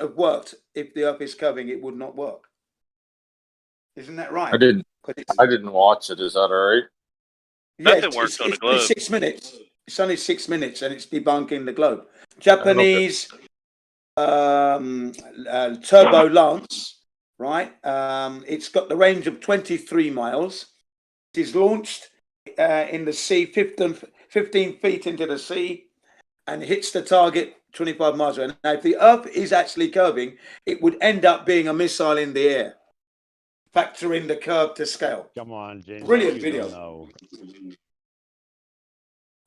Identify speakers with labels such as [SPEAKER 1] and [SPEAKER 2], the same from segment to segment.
[SPEAKER 1] have worked if the Earth is curving. It would not work. Isn't that right?
[SPEAKER 2] I didn't watch it. Is that all right?
[SPEAKER 3] Nothing works on the globe.
[SPEAKER 1] It's 6 minutes. It's only 6 minutes, and it's debunking the globe. Japanese Turbo Lance, right? It's got the range of 23 miles. It is launched in the sea, 15 feet into the sea, and hits the target 25 miles away. Now, if the Earth is actually curving, it would end up being a missile in the air. Factor in the curve to scale.
[SPEAKER 4] Come on, James.
[SPEAKER 1] Brilliant video.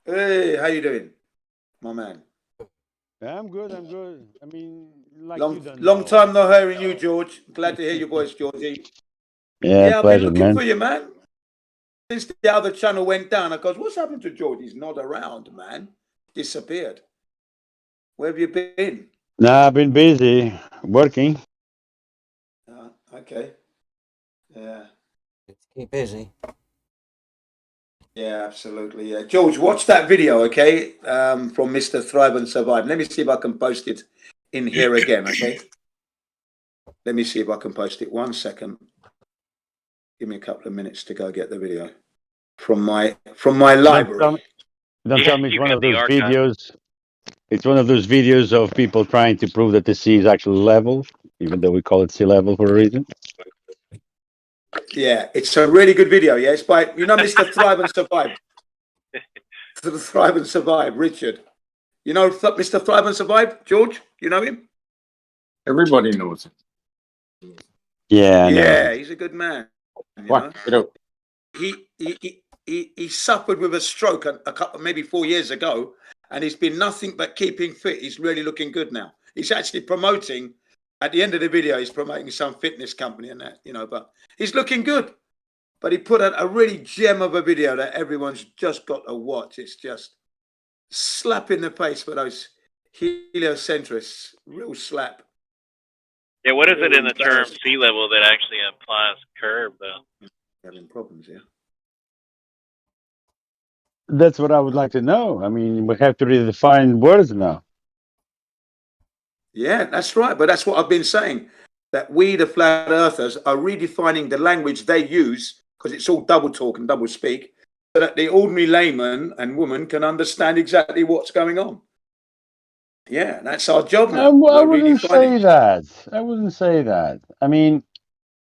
[SPEAKER 1] Hey, how you doing, my man?
[SPEAKER 4] I'm good. I mean, like
[SPEAKER 1] long time no hearing you, George. Glad to hear your voice, Georgie.
[SPEAKER 4] Yeah,
[SPEAKER 1] I've
[SPEAKER 4] pleasure,
[SPEAKER 1] been looking
[SPEAKER 4] man.
[SPEAKER 1] for you, man. Since the other channel went down, I goes, what's happened to George? He's not around, man. Disappeared. Where have you been?
[SPEAKER 4] Nah, I've been busy working.
[SPEAKER 1] Okay. Yeah.
[SPEAKER 5] Keep busy.
[SPEAKER 1] Yeah, absolutely. Yeah. George, watch that video, okay? From Mr. Thrive and Survive. Let me see if I can post it in here again, okay? Let me see if I can post it. 1 second. Give me a couple of minutes to go get the video from my library.
[SPEAKER 4] Don't tell me it's one of those videos. It's one of those videos of people trying to prove that the sea is actually level, even though we call it sea level for a reason.
[SPEAKER 1] Yeah, it's a really good video. Yeah, it's by, Mr. Thrive and Survive. Thrive and Survive, Richard. You know Mr. Thrive and Survive, George? You know him?
[SPEAKER 2] Everybody knows him.
[SPEAKER 4] Yeah,
[SPEAKER 1] yeah, he's a good man.
[SPEAKER 2] What?
[SPEAKER 1] He suffered with a stroke a couple, maybe 4 years ago, and he's been nothing but keeping fit. He's really looking good now. He's actually promoting. At the end of the video, he's promoting some fitness company and that, but he's looking good. But he put out a really gem of a video that everyone's just got to watch. It's just slap in the face for those heliocentrists. Real slap.
[SPEAKER 3] Yeah, what is it in the term sea level that actually implies curve, though?
[SPEAKER 1] Having problems, yeah.
[SPEAKER 4] That's what I would like to know. I mean, we have to redefine words now.
[SPEAKER 1] Yeah, that's right. But that's what I've been saying, that we, the flat earthers, are redefining the language they use, because it's all double talk and double speak, so that the ordinary layman and woman can understand exactly what's going on. Yeah, that's our job now.
[SPEAKER 4] I wouldn't say that. I wouldn't say that. I mean,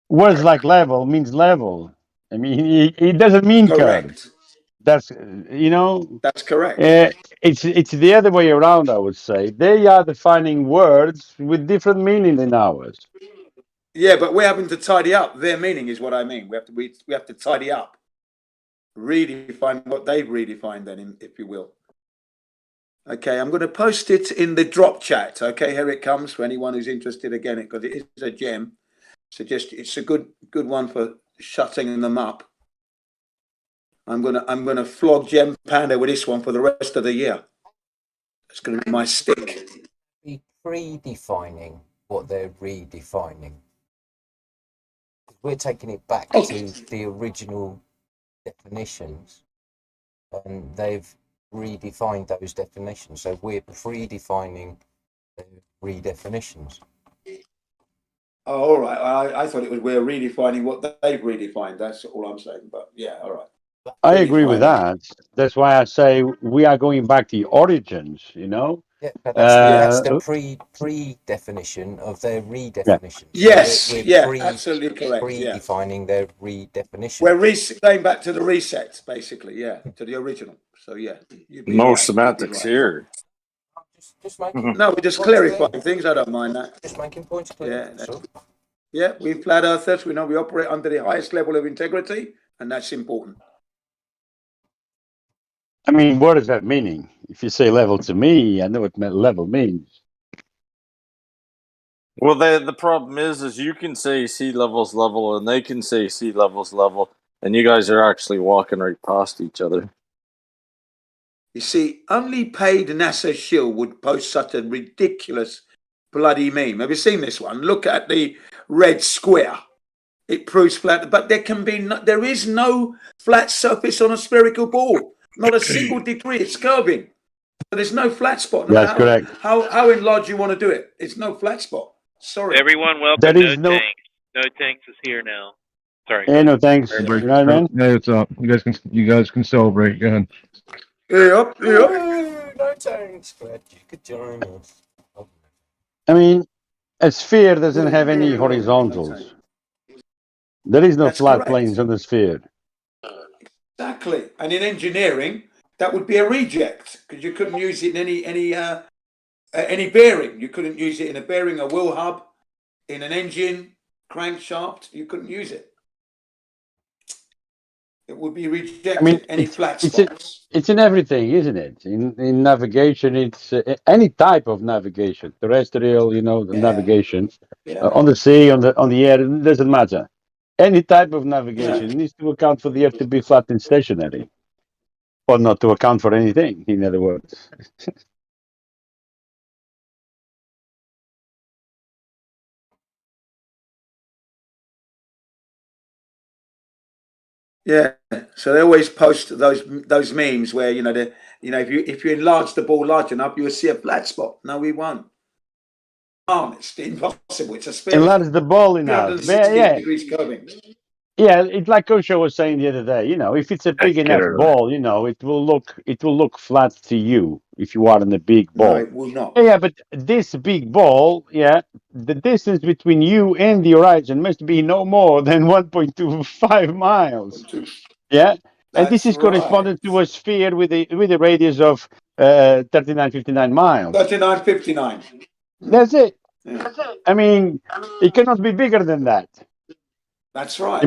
[SPEAKER 4] words like level means level. I mean, it doesn't mean curve. That's
[SPEAKER 1] That's correct.
[SPEAKER 4] It's the other way around. I would say they are defining words with different meaning than ours.
[SPEAKER 1] Yeah, but we're having to tidy up their meaning, is what I mean. We have to tidy up, redefine what they've redefined, then, if you will. Okay, I'm going to post it in the drop chat. Okay, here it comes for anyone who's interested again, because it is a gem. So it's a good one for shutting them up. I'm gonna flog Gem Panda with this one for the rest of the year. It's gonna be my stick.
[SPEAKER 5] Be predefining what they're redefining. We're taking it back to the original definitions, and they've redefined those definitions. So we're predefining the redefinitions.
[SPEAKER 1] Oh, all right. I thought it was we're redefining what they've redefined. That's all I'm saying. But yeah, all right.
[SPEAKER 4] I agree with that. That's why I say we are going back to the origins,
[SPEAKER 5] Yeah, but that's the pre-definition of their redefinition.
[SPEAKER 1] Yes, absolutely correct.
[SPEAKER 5] Redefining their redefinition.
[SPEAKER 1] We're going back to the reset, basically, to the original. So yeah,
[SPEAKER 2] no semantics here.
[SPEAKER 5] Just making
[SPEAKER 1] no, we're just clarifying things. I don't mind that.
[SPEAKER 5] Just making points clear.
[SPEAKER 1] Yeah, we flat earthers. We know we operate under the highest level of integrity, and that's important.
[SPEAKER 4] I mean, what does that mean? If you say level to me, I know what level means.
[SPEAKER 2] Well, the problem is you can say sea level's level, and they can say sea level's level, and you guys are actually walking right past each other.
[SPEAKER 1] You see, only paid NASA shill would post such a ridiculous bloody meme. Have you seen this one? Look at the red square. It proves flat, but there is no flat surface on a spherical ball. Not a single degree. It's curving. But there's no flat spot. No
[SPEAKER 4] That's
[SPEAKER 1] matter
[SPEAKER 4] correct.
[SPEAKER 1] how enlarged you want to do it. It's no flat spot. Sorry.
[SPEAKER 3] Everyone, welcome.
[SPEAKER 4] There is
[SPEAKER 3] No
[SPEAKER 4] no.
[SPEAKER 3] Tanks. No Tanks is here now. Sorry.
[SPEAKER 4] Hey, no thanks.
[SPEAKER 3] Sorry.
[SPEAKER 4] You know what I mean?
[SPEAKER 6] Hey, what's up? You guys can celebrate. Go ahead.
[SPEAKER 1] Yep.
[SPEAKER 5] Woo, no Tanks. Glad you could join us.
[SPEAKER 4] I mean, a sphere doesn't have any horizontals. There is no
[SPEAKER 1] That's
[SPEAKER 4] flat
[SPEAKER 1] correct.
[SPEAKER 4] planes on the sphere.
[SPEAKER 1] Exactly. And in engineering, that would be a reject because you couldn't use it in any bearing. You couldn't use it in a bearing, a wheel hub, in an engine, crankshaft. You couldn't use it. It would be rejected.
[SPEAKER 4] I mean,
[SPEAKER 1] any flat
[SPEAKER 4] it's
[SPEAKER 1] spots.
[SPEAKER 4] It's in everything, isn't it? In navigation, it's any type of navigation, terrestrial, the navigation on the sea, on the air. It doesn't matter. Any type of navigation needs to account for the Earth to be flat and stationary, or not to account for anything. In other words.
[SPEAKER 1] Yeah, so they always post those memes where if you enlarge the ball large enough, you will see a flat spot. No, we won't. It's impossible. It's a sphere.
[SPEAKER 4] Enlarge the ball enough.
[SPEAKER 1] 360 degrees curving.
[SPEAKER 4] Yeah, it's like Osho was saying the other day. If it's a big enough ball, it will look flat to you if you are in a big ball.
[SPEAKER 1] No, it will not.
[SPEAKER 4] Yeah, but this big ball, the distance between you and the horizon must be no more than 1.25 miles. Yeah, and this is corresponding to a sphere with a radius of 3959 miles.
[SPEAKER 1] 3959.
[SPEAKER 4] That's it.
[SPEAKER 1] Yeah.
[SPEAKER 4] I mean, it cannot be bigger than that.
[SPEAKER 1] That's right.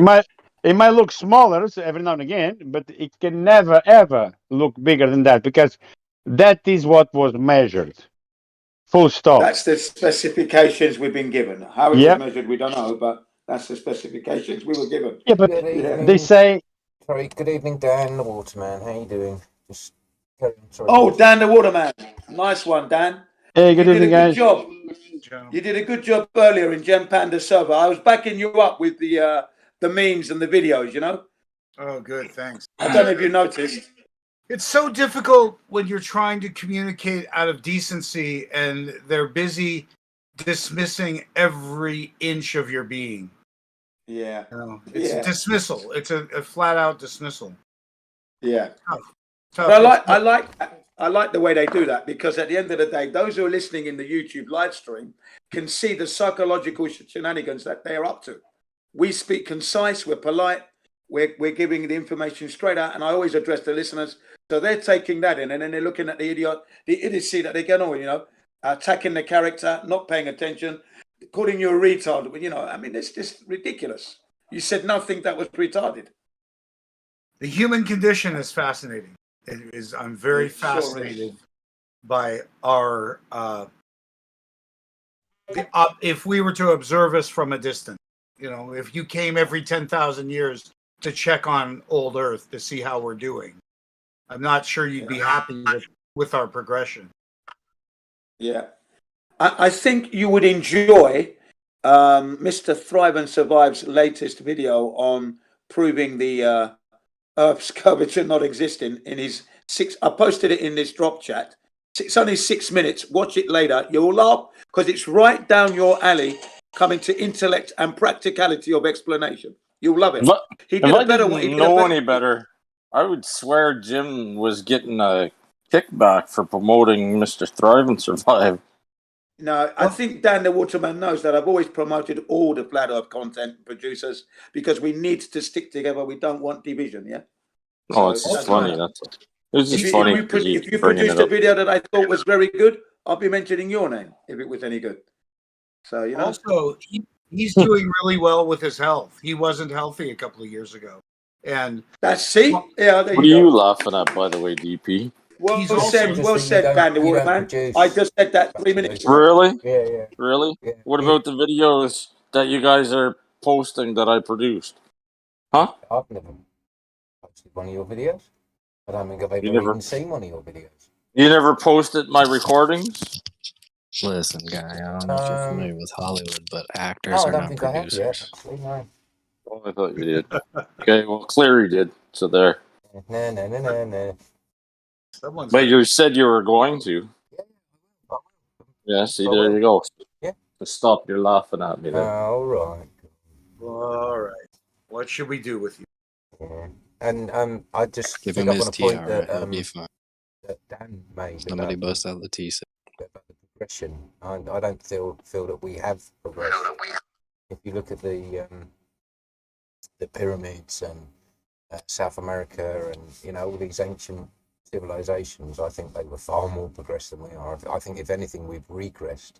[SPEAKER 4] It might look smaller every now and again, but it can never ever look bigger than that because that is what was measured. Full stop.
[SPEAKER 1] That's the specifications we've been given. How it was measured, we don't know, but that's the specifications we were given.
[SPEAKER 4] Yeah, but they say.
[SPEAKER 5] Sorry, good evening, Dan the Waterman. How you doing? Just
[SPEAKER 1] Dan the Waterman. Nice one, Dan.
[SPEAKER 4] Hey, good evening, guys.
[SPEAKER 1] You did a good job earlier in Gem Panda server. I was backing you up with the memes and the videos,
[SPEAKER 7] Oh, good. Thanks.
[SPEAKER 1] I don't know if you noticed.
[SPEAKER 7] It's so difficult when you're trying to communicate out of decency and they're busy dismissing every inch of your being.
[SPEAKER 1] Yeah.
[SPEAKER 7] It's dismissal. It's a flat out dismissal.
[SPEAKER 1] Yeah.
[SPEAKER 7] Tough.
[SPEAKER 1] But I like the way they do that because at the end of the day, those who are listening in the YouTube live stream can see the psychological shenanigans that they're up to. We speak concise, we're polite, we're giving the information straight out, and I always address the listeners. So they're taking that in, and then they're looking at the idiocy that they get on, attacking the character, not paying attention, calling you a retard. It's just ridiculous. You said nothing that was retarded.
[SPEAKER 7] The human condition is fascinating. I'm very fascinated by our. If we were to observe us from a distance, if you came every 10,000 years to check on old Earth to see how we're doing, I'm not sure you'd be happy with our progression.
[SPEAKER 1] Yeah, I think you would enjoy Mr. Thrive and Survive's latest video on proving the Earth's curvature not existing in his I posted it in this drop chat. It's only 6 minutes. Watch it later. You'll laugh because it's right down your alley coming to intellect and practicality of explanation. You'll love it.
[SPEAKER 2] If I didn't know any better, I would swear Jim was getting a kickback for promoting Mr. Thrive and Survive.
[SPEAKER 1] No, I think Dan the Waterman knows that I've always promoted all the Flat Earth content producers because we need to stick together. We don't want division, yeah?
[SPEAKER 2] Oh, it's just funny. It was just funny.
[SPEAKER 1] If you produced a video that I thought was very good, I'll be mentioning your name if it was any good. So,
[SPEAKER 7] Also, he's doing really well with his health. He wasn't healthy a couple of years ago. And
[SPEAKER 1] yeah.
[SPEAKER 2] What are you laughing at, by the way, DP?
[SPEAKER 1] Well said, Dan the Waterman. I just said that 3 minutes ago.
[SPEAKER 2] Really?
[SPEAKER 5] Yeah.
[SPEAKER 2] Really?
[SPEAKER 5] Yeah.
[SPEAKER 2] What about the videos that you guys are posting that I produced? Huh?
[SPEAKER 5] I've never posted one of your videos. I don't think I've ever even seen one of your videos.
[SPEAKER 2] You never posted my recordings?
[SPEAKER 8] Listen, guy, I don't know if you're familiar with Hollywood, but actors are not producers.
[SPEAKER 5] No.
[SPEAKER 2] Oh, I thought you did. Okay, well, Cleary did. So there.
[SPEAKER 5] No.
[SPEAKER 7] Someone's
[SPEAKER 2] But
[SPEAKER 7] got-
[SPEAKER 2] you said you were going to. Yeah, see, there you go.
[SPEAKER 5] Yeah.
[SPEAKER 2] Stop, you're laughing at me there.
[SPEAKER 5] All right.
[SPEAKER 7] All right. What should we do with you?
[SPEAKER 5] Yeah. And I just
[SPEAKER 8] Give
[SPEAKER 5] pick
[SPEAKER 8] him
[SPEAKER 5] up
[SPEAKER 8] his
[SPEAKER 5] on a point
[SPEAKER 8] tiara.
[SPEAKER 5] that
[SPEAKER 8] He'll be fine.
[SPEAKER 5] that Dan made
[SPEAKER 8] Somebody
[SPEAKER 5] about
[SPEAKER 8] bust out the tea set.
[SPEAKER 5] about the progression. I don't feel that we have progressed. If you look at the pyramids and South America and all these ancient civilizations, I think they were far more progressed than we are. I think if anything, we've regressed.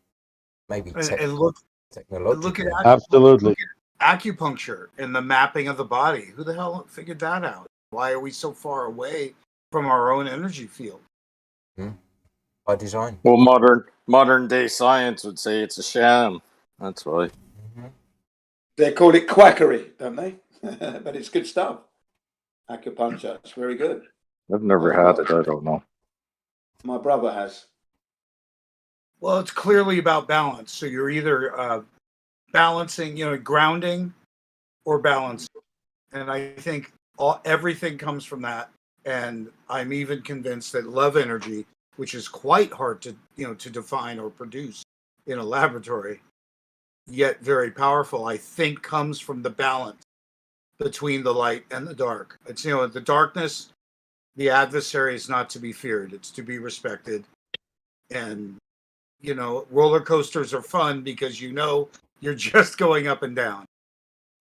[SPEAKER 5] Maybe
[SPEAKER 7] And look
[SPEAKER 5] technologically.
[SPEAKER 7] at
[SPEAKER 4] Absolutely.
[SPEAKER 7] acupuncture and the mapping of the body. Who the hell figured that out? Why are we so far away from our own energy field?
[SPEAKER 5] By design.
[SPEAKER 2] Well, modern day science would say it's a sham. That's why.
[SPEAKER 1] They call it quackery, don't they? But it's good stuff. Acupuncture. It's very good.
[SPEAKER 2] I've never had it. I don't know.
[SPEAKER 1] My brother has.
[SPEAKER 7] Well, it's clearly about balance. So you're either balancing, grounding, or balancing. And I think everything comes from that. And I'm even convinced that love energy, which is quite hard to define or produce in a laboratory, yet very powerful, I think comes from the balance between the light and the dark. It's, the darkness, the adversary is not to be feared. It's to be respected. And, roller coasters are fun because you're just going up and down.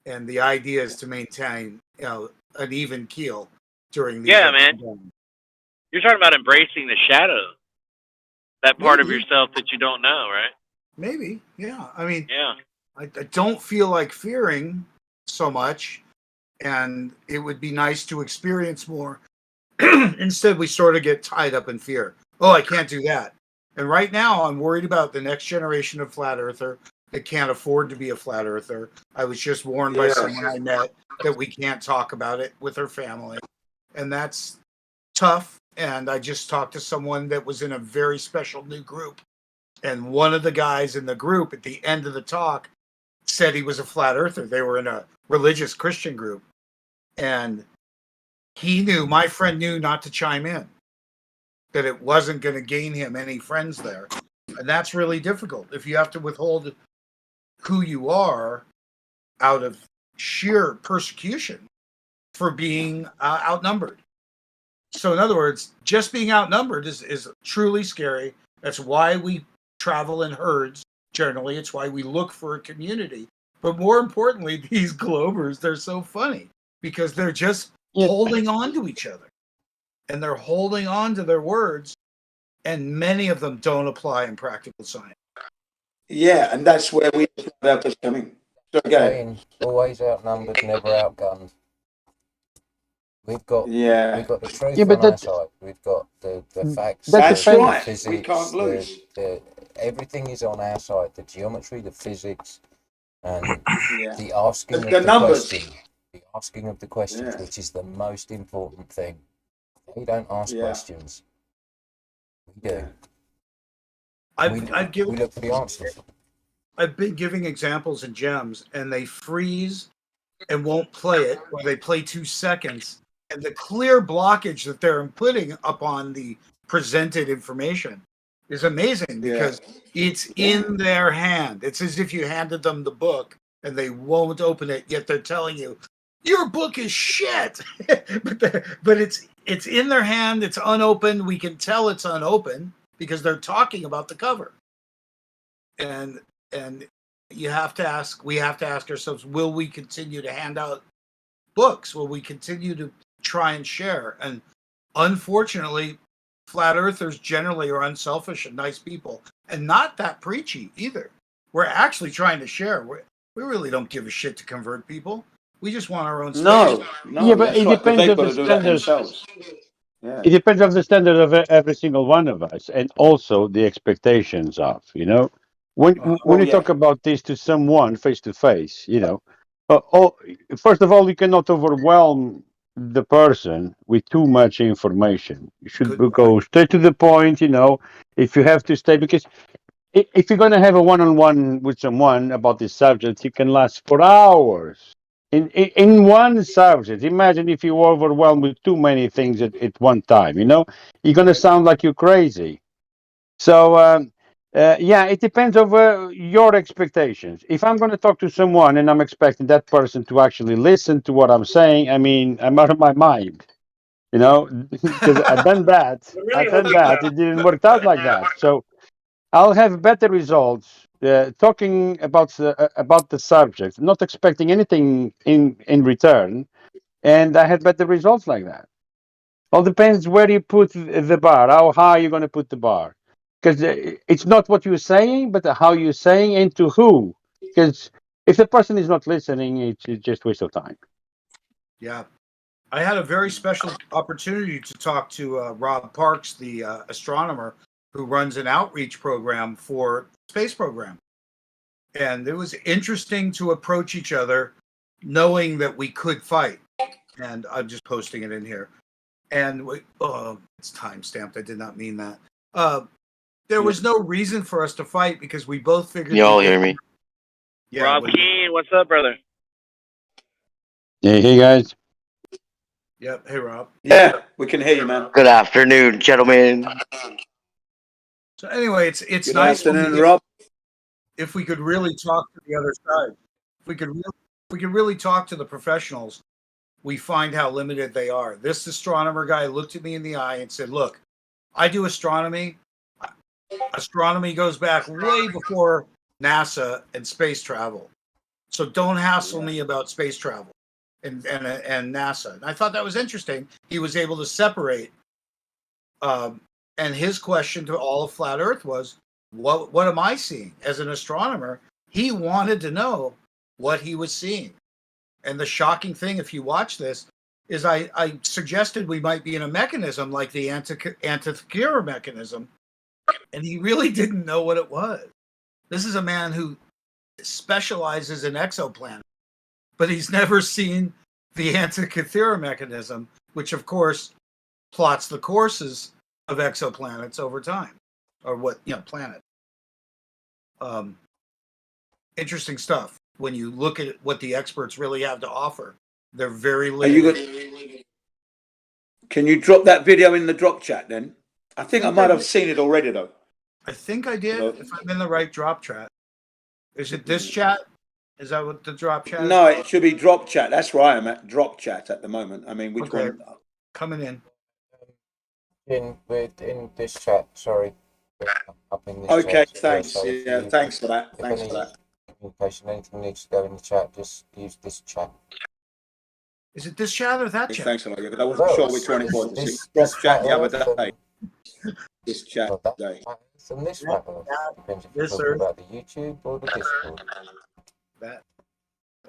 [SPEAKER 7] And the idea is to maintain, an even keel during the
[SPEAKER 3] man. You're talking about embracing the shadow. That part of
[SPEAKER 7] Maybe.
[SPEAKER 3] yourself that you don't know, right?
[SPEAKER 7] Maybe, yeah. I mean,
[SPEAKER 3] Yeah.
[SPEAKER 7] I don't feel like fearing so much, and it would be nice to experience more. Instead, we sort of get tied up in fear. Oh, I can't do that. And right now, I'm worried about the next generation of flat earther that can't afford to be a flat earther. I was just warned by someone I met that we can't talk about it with her family, and that's tough. And I just talked to someone that was in a very special new group, and one of the guys in the group at the end of the talk said he was a flat earther. They were in a religious Christian group, and my friend knew not to chime in, that it wasn't going to gain him any friends there. And that's really difficult if you have to withhold who you are out of sheer persecution for being outnumbered. So in other words, just being outnumbered is truly scary. That's why we travel in herds. Generally, it's why we look for a community. But more importantly, these Globers, they're so funny because they're just holding on to each other. And they're holding on to their words. And many of them don't apply in practical science.
[SPEAKER 1] Yeah, and that's where we have us coming. So again,
[SPEAKER 5] Always outnumbered, never outgunned. We've got the truth
[SPEAKER 4] Yeah, but
[SPEAKER 5] on our
[SPEAKER 4] that-
[SPEAKER 5] side. We've got the facts.
[SPEAKER 1] That's
[SPEAKER 5] the
[SPEAKER 1] right.
[SPEAKER 5] Physics,
[SPEAKER 1] We can't lose.
[SPEAKER 5] Everything is on our side. The geometry, the physics, and
[SPEAKER 1] Yeah.
[SPEAKER 5] the asking
[SPEAKER 1] The
[SPEAKER 5] of the
[SPEAKER 1] numbers.
[SPEAKER 5] question. The asking of the questions,
[SPEAKER 1] Yeah.
[SPEAKER 5] which is the most important thing. We don't ask
[SPEAKER 1] Yeah.
[SPEAKER 5] questions. We do.
[SPEAKER 1] Yeah.
[SPEAKER 5] We look for the answers.
[SPEAKER 7] I've been giving examples in gems, and they freeze and won't play it, or they play 2 seconds. And the clear blockage that they're putting upon the presented information is amazing because it's in their hand. It's as if you handed them the book and they won't open it, yet they're telling you, your book is shit. but it's in their hand, it's unopened. We can tell it's unopened because they're talking about the cover. And we have to ask ourselves, will we continue to hand out books? Will we continue to try and share? And unfortunately, flat earthers generally are unselfish and nice people, and not that preachy either. We're actually trying to share. We really don't give a shit to convert people. We just want our own space.
[SPEAKER 1] No,
[SPEAKER 4] Yeah, but
[SPEAKER 1] that's
[SPEAKER 4] it
[SPEAKER 1] right, 'cause
[SPEAKER 4] depends
[SPEAKER 1] they've
[SPEAKER 4] on
[SPEAKER 1] got
[SPEAKER 4] the
[SPEAKER 1] to do that
[SPEAKER 4] standards.
[SPEAKER 1] themselves. Yeah.
[SPEAKER 4] It depends on the standard of every single one of us, and also the expectations of, when you talk about this to someone face to face, first of all, you cannot overwhelm the person with too much information. You should go straight to the point. If you have to stay, because if you're going to have a one-on-one with someone about this subject, you can last for hours. in one subject. Imagine if you're overwhelmed with too many things at one time. You're gonna sound like you're crazy. So yeah, it depends over your expectations. If I'm gonna talk to someone and I'm expecting that person to actually listen to what I'm saying, I mean, I'm out of my mind. Because I've done that. I've done that. It didn't work out like that. So I'll have better results talking about the subject, not expecting anything in return, and I had better results like that. All depends where you put the bar, how high you're going to put the bar, because it's not what you're saying, but how you're saying and to who. Because if the person is not listening, it's just waste of time.
[SPEAKER 7] Yeah. I had a very special opportunity to talk to Rob Parks, the astronomer who runs an outreach program for the space program. And it was interesting to approach each other knowing that we could fight. And I'm just posting it in here. And it's time-stamped. I did not mean that. There was no reason for us to fight because we both figured...
[SPEAKER 9] Y'all hear me?
[SPEAKER 7] Yeah,
[SPEAKER 3] Rob Keane, what's up, brother?
[SPEAKER 4] Hey guys.
[SPEAKER 7] Yep. Hey, Rob.
[SPEAKER 1] Yeah, we can hear you, man.
[SPEAKER 9] Good afternoon, gentlemen.
[SPEAKER 7] So anyway, it's
[SPEAKER 1] Good
[SPEAKER 7] nice
[SPEAKER 1] afternoon, Rob.
[SPEAKER 7] if we could really talk to the other side. If we could really talk to the professionals, we find how limited they are. This astronomer guy looked at me in the eye and said, "Look, I do astronomy. Astronomy goes back way before NASA and space travel. So don't hassle me about space travel and NASA." And I thought that was interesting. He was able to separate. And his question to all of Flat Earth was, what am I seeing? As an astronomer, he wanted to know what he was seeing. And the shocking thing, if you watch this, is I suggested we might be in a mechanism like the Antikythera mechanism, and he really didn't know what it was. This is a man who specializes in exoplanets, but he's never seen the Antikythera mechanism, which of course plots the courses of exoplanets over time, or planet. Interesting stuff. When you look at what the experts really have to offer, they're very limited.
[SPEAKER 1] Can you drop that video in the drop chat then? I think I might have seen it already though.
[SPEAKER 7] I think I did. If I'm in the right drop chat, is it this chat? Is that what the drop chat is?
[SPEAKER 1] No, it should be drop chat. That's where I am at, drop chat at the moment. I mean, which one?
[SPEAKER 7] Coming in.
[SPEAKER 5] In this chat, sorry. Up in this
[SPEAKER 1] okay,
[SPEAKER 5] chat.
[SPEAKER 1] thanks.
[SPEAKER 5] Yeah,
[SPEAKER 1] thanks for that. Thanks for that.
[SPEAKER 5] Communication, anything needs to go in the chat, just use this chat.
[SPEAKER 7] Is it this chat or that chat?
[SPEAKER 1] Thanks a lot. Because I wasn't sure which one it was. This chat the other day. This chat day.
[SPEAKER 5] So this chat depends if you're talking about the YouTube or the Discord.
[SPEAKER 7] That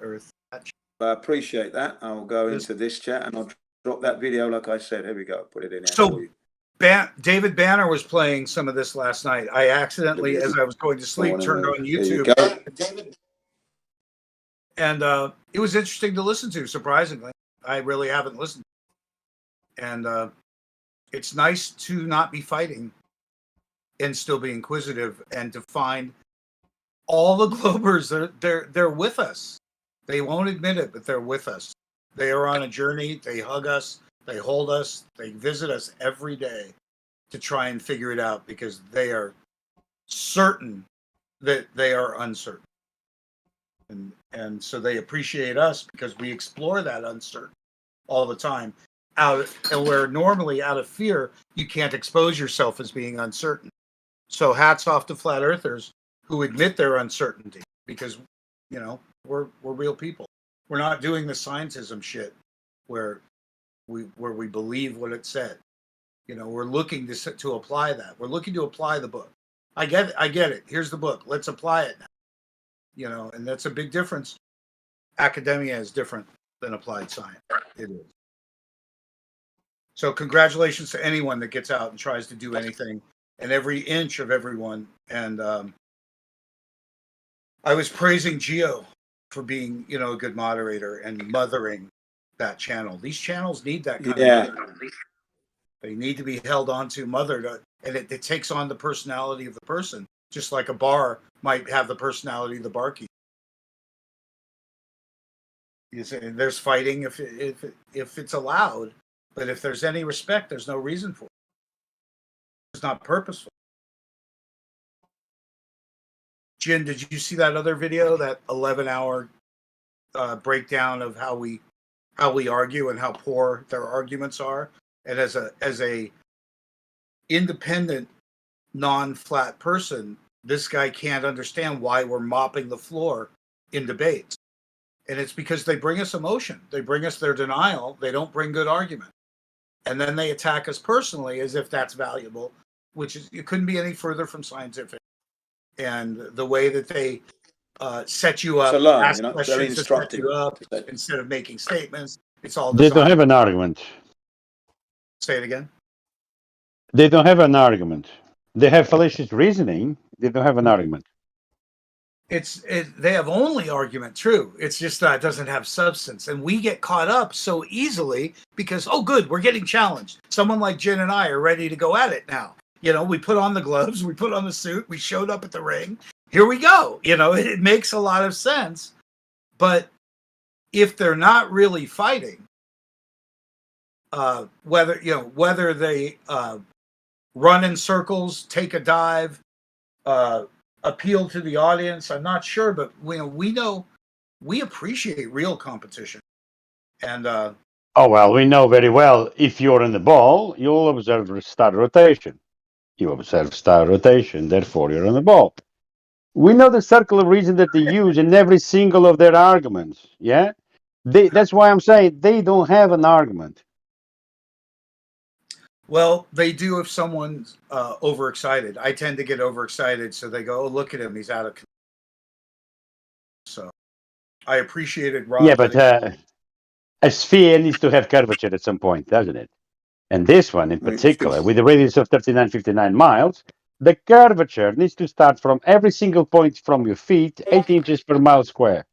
[SPEAKER 7] Earth.
[SPEAKER 1] I appreciate that. I'll go into this chat and I'll drop that video like I said. Here we go. Put it in there.
[SPEAKER 7] So David Banner was playing some of this last night. I accidentally, as I was going to sleep, turned on YouTube. And it was interesting to listen to, surprisingly. I really haven't listened. And it's nice to not be fighting and still be inquisitive and to find all the Globers, they're with us. They won't admit it, but they're with us. They are on a journey. They hug us. They hold us. They visit us every day to try and figure it out because they are certain that they are uncertain. And so they appreciate us because we explore that uncertain all the time. And where normally out of fear, you can't expose yourself as being uncertain. So hats off to flat earthers who admit their uncertainty because, we're real people. We're not doing the scientism shit where we believe what it said. We're looking to apply that. We're looking to apply the book. I get it. Here's the book. Let's apply it now. And that's a big difference. Academia is different than applied science. It is. So congratulations to anyone that gets out and tries to do anything and every inch of everyone. And I was praising Gio for being, a good moderator and mothering that channel. These channels need that kind of they need to be held onto, mothered, and it takes on the personality of the person, just like a bar might have the personality of the barkeep. You say there's fighting if it's allowed, but if there's any respect, there's no reason for it. It's not purposeful. Jin, did you see that other video, that 11-hour breakdown of how we argue and how poor their arguments are? And as a independent, non-flat person, this guy can't understand why we're mopping the floor in debates. And it's because they bring us emotion. They bring us their denial. They don't bring good argument. And then they attack us personally as if that's valuable, which is, it couldn't be any further from scientific. And the way that they set you up,
[SPEAKER 1] To learn,
[SPEAKER 7] ask
[SPEAKER 1] you know,
[SPEAKER 7] questions
[SPEAKER 1] very
[SPEAKER 7] to set
[SPEAKER 1] instructive.
[SPEAKER 7] you up instead of making statements. It's all
[SPEAKER 4] They
[SPEAKER 7] designed.
[SPEAKER 4] don't have an argument.
[SPEAKER 7] Say it again.
[SPEAKER 4] They don't have an argument. They have fallacious reasoning. They don't have an argument.
[SPEAKER 7] They have only argument, true. It's just that it doesn't have substance. And we get caught up so easily because, oh, good, we're getting challenged. Someone like Jen and I are ready to go at it now. You know, we put on the gloves, we put on the suit, we showed up at the ring. Here we go. You know, it makes a lot of sense. But if they're not really fighting, whether they run in circles, take a dive, appeal to the audience, I'm not sure, but we appreciate real competition. And
[SPEAKER 4] oh well, we know very well if you're in the ball, you'll observe star rotation. You observe star rotation, therefore you're on the ball. We know the circle of reason that they use in every single of their arguments. Yeah, that's why I'm saying they don't have an argument.
[SPEAKER 7] well, they do if someone's overexcited. I tend to get overexcited, so they go, "Oh, look at him, he's out of control." So I appreciated Rob.
[SPEAKER 4] Yeah, but a sphere needs to have curvature at some point, doesn't it? And this one in particular, with a radius of 3959 miles, the curvature needs to start from every single point from your feet, 8 inches per mile square,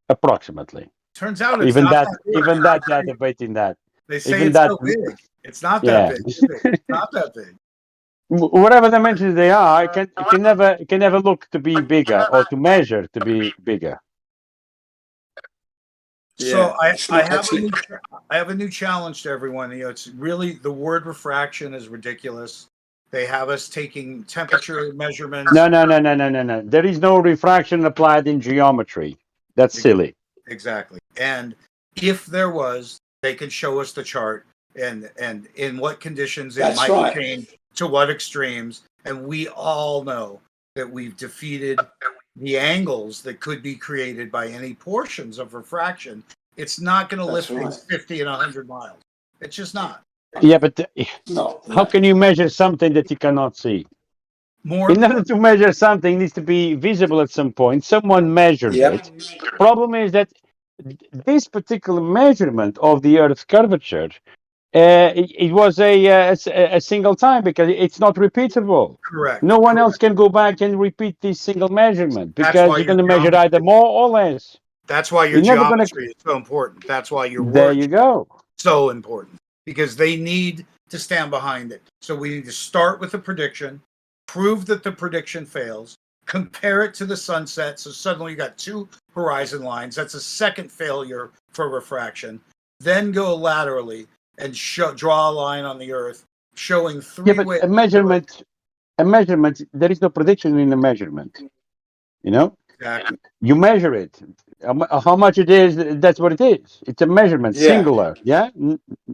[SPEAKER 4] approximately.
[SPEAKER 7] Turns out it's
[SPEAKER 4] Even
[SPEAKER 7] not
[SPEAKER 4] that,
[SPEAKER 7] big.
[SPEAKER 4] even that, they're debating that.
[SPEAKER 7] They say
[SPEAKER 4] even
[SPEAKER 7] it's
[SPEAKER 4] that,
[SPEAKER 7] so big. It's not
[SPEAKER 4] yeah.
[SPEAKER 7] that big. Is it? It's not that big.
[SPEAKER 4] Whatever dimensions they are, it can never look to be bigger or to measure to be bigger.
[SPEAKER 7] So
[SPEAKER 1] Yeah,
[SPEAKER 7] I have a new challenge to everyone. You know, it's really, the word refraction is ridiculous. They have us taking temperature measurements.
[SPEAKER 4] No. There is no refraction applied in geometry. That's silly.
[SPEAKER 7] Exactly. And if there was, they could show us the chart and in what conditions it might change to what extremes. And we all know that we've defeated the angles that could be created by any portions of refraction. It's not going to lift things 50 and 100 miles. It's just not.
[SPEAKER 4] Yeah, but
[SPEAKER 1] no.
[SPEAKER 4] How can you measure something that you cannot see? In order to measure something, it needs to be visible at some point. Someone measured it. Problem is that this particular measurement of the Earth's curvature, it was a single time because it's not repeatable.
[SPEAKER 7] Correct.
[SPEAKER 4] No one else can go back and repeat this single measurement because you're going to measure
[SPEAKER 7] geometry,
[SPEAKER 4] either more or less.
[SPEAKER 7] That's why your geometry is so important. That's why your
[SPEAKER 4] There
[SPEAKER 7] work
[SPEAKER 4] you go.
[SPEAKER 7] is so important, because they need to stand behind it. So we need to start with a prediction, prove that the prediction fails, compare it to the sunset. So suddenly you got two horizon lines. That's a second failure for refraction. Then go laterally and draw a line on the Earth showing three ways.
[SPEAKER 4] A measurement, there is no prediction in a measurement. You know?
[SPEAKER 7] Exactly.
[SPEAKER 4] You measure it. How much it is, that's what it is. It's a measurement, singular. Yeah?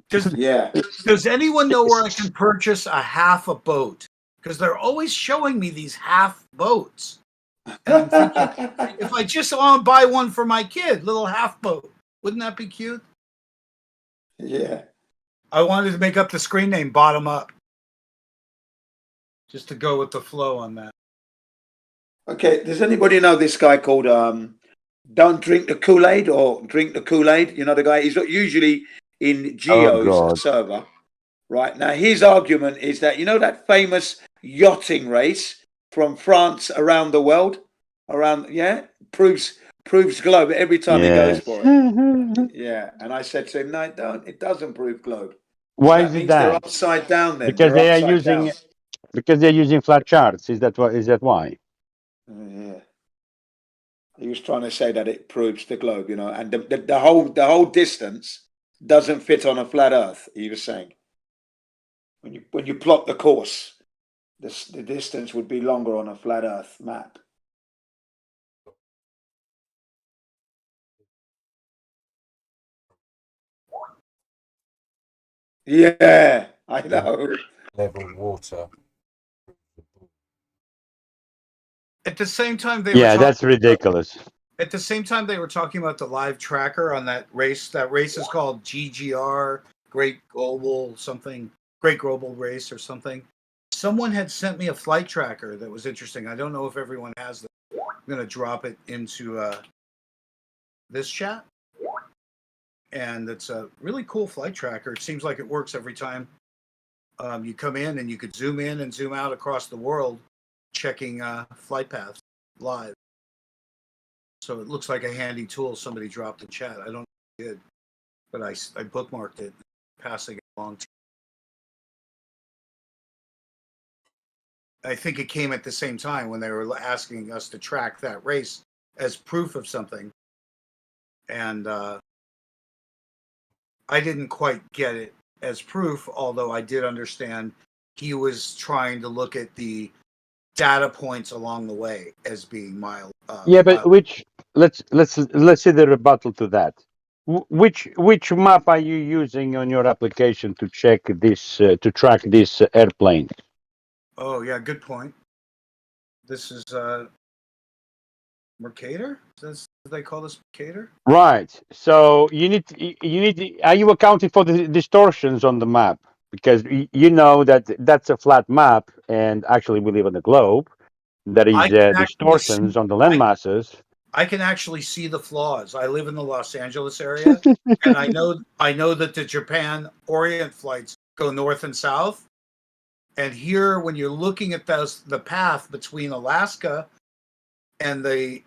[SPEAKER 7] Does anyone know where I can purchase a half a boat? Because they're always showing me these half boats. And I'm thinking, if I just want to buy one for my kid, little half boat, wouldn't that be cute?
[SPEAKER 1] Yeah.
[SPEAKER 7] I wanted to make up the screen name Bottom Up, just to go with the flow on that.
[SPEAKER 1] Okay, does anybody know this guy called Don't Drink the Kool-Aid or Drink the Kool-Aid? You know the guy, he's not usually in Geo's server. Right, now his argument is that, you know that famous yachting race from France around the world? Proves globe every time he goes for it. Yeah, and I said to him, no, it doesn't prove globe.
[SPEAKER 4] Why
[SPEAKER 1] that
[SPEAKER 4] is it
[SPEAKER 1] means
[SPEAKER 4] that?
[SPEAKER 1] they're upside down then.
[SPEAKER 4] Because they're using flat charts. Is that why?
[SPEAKER 1] Yeah. He was trying to say that it proves the globe, you know, and the whole distance doesn't fit on a flat Earth. He was saying, when you plot the course, the distance would be longer on a flat Earth map. Yeah, I know.
[SPEAKER 5] Level water.
[SPEAKER 7] At the same time,
[SPEAKER 4] Yeah, that's ridiculous.
[SPEAKER 7] At the same time, they were talking about the live tracker on that race. That race is called GGR, Great Global something, Great Global Race or something. Someone had sent me a flight tracker that was interesting. I don't know if everyone has that. I'm going to drop it into this chat. And it's a really cool flight tracker. It seems like it works every time you come in, and you could zoom in and zoom out across the world, checking flight paths live. So it looks like a handy tool somebody dropped in chat. I don't know if it did, but I bookmarked it, passing it along to you. I think it came at the same time when they were asking us to track that race as proof of something. And I didn't quite get it as proof, although I did understand he was trying to look at the data points along the way as being mild.
[SPEAKER 4] Yeah, but let's see the rebuttal to that. Which map are you using on your application to check this to track this airplane?
[SPEAKER 7] Oh yeah, good point. This is Mercator. Do they call this Mercator?
[SPEAKER 4] Right. So you need. Are you accounting for the distortions on the map? Because you know that that's a flat map, and actually we live on the globe. There is distortions on the land masses.
[SPEAKER 7] I can actually see the flaws. I live in the Los Angeles area, and I know that the Japan Orient flights go north and south. And here, when you're looking at the path between Alaska and the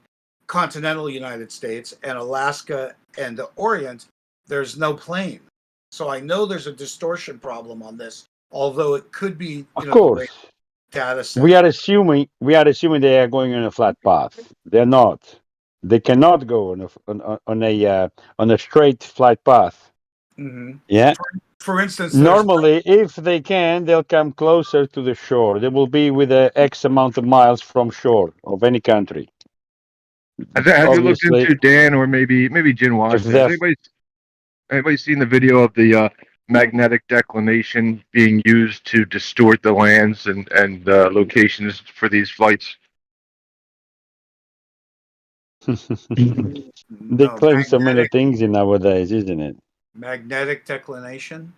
[SPEAKER 7] continental United States and Alaska and the Orient, there's no plane. So I know there's a distortion problem on this, although it could be,
[SPEAKER 4] of course,
[SPEAKER 7] data set.
[SPEAKER 4] We are assuming they are going on a flat path. They're not. They cannot go on a straight flight path.
[SPEAKER 7] Mm-hmm.
[SPEAKER 4] Yeah.
[SPEAKER 7] For instance,
[SPEAKER 4] normally, if they can, they'll come closer to the shore. They will be with X amount of miles from shore of any country.
[SPEAKER 6] Have you looked into Dan or maybe Jin watched it? Anybody seen the video of the magnetic declination being used to distort the lands and locations for these flights?
[SPEAKER 4] They claim so many things nowadays, isn't it?
[SPEAKER 7] Magnetic declination?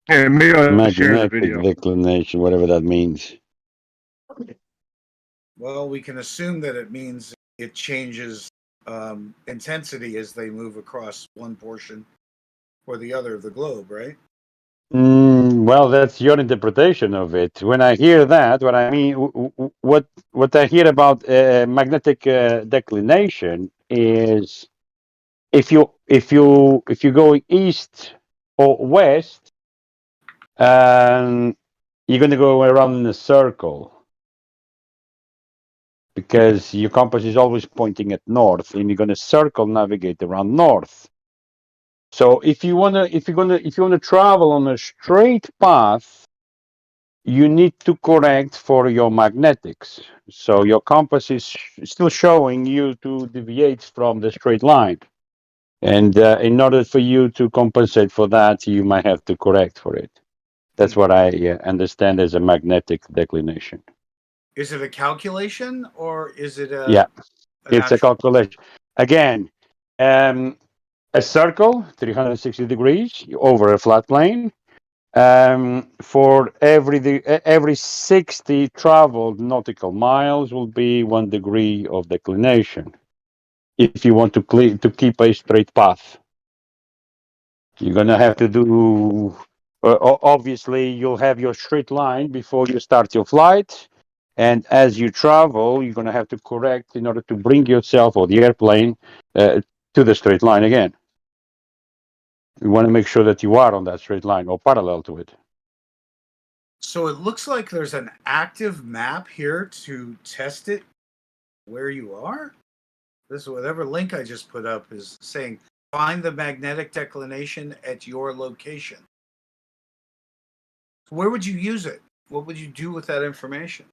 [SPEAKER 6] Yeah, maybe I'll share the video.
[SPEAKER 4] Declination, whatever that means.
[SPEAKER 7] Well, we can assume that it means it changes intensity as they move across one portion or the other of the globe, right?
[SPEAKER 4] Well, that's your interpretation of it. When I hear that, what I mean, what I hear about magnetic declination is if you're going east or west, you're going to go around in a circle because your compass is always pointing at north, and you're going to circle navigate around north. So if you wanna travel on a straight path, you need to correct for your magnetics. So your compass is still showing you to deviate from the straight line. And in order for you to compensate for that, you might have to correct for it. That's what I understand as a magnetic declination.
[SPEAKER 7] Is it a calculation or is it a...
[SPEAKER 4] Yeah, it's a calculation. Again, a circle, 360 degrees over a flat plane. For every 60 traveled nautical miles will be 1 degree of declination. If you want to keep a straight path, you're gonna have to do. Obviously, you'll have your straight line before you start your flight, and as you travel, you're gonna have to correct in order to bring yourself or the airplane to the straight line again. You want to make sure that you are on that straight line or parallel to it.
[SPEAKER 7] So it looks like there's an active map here to test it where you are. This whatever link I just put up is saying find the magnetic declination at your location. Where would you use it? What would you do with that information?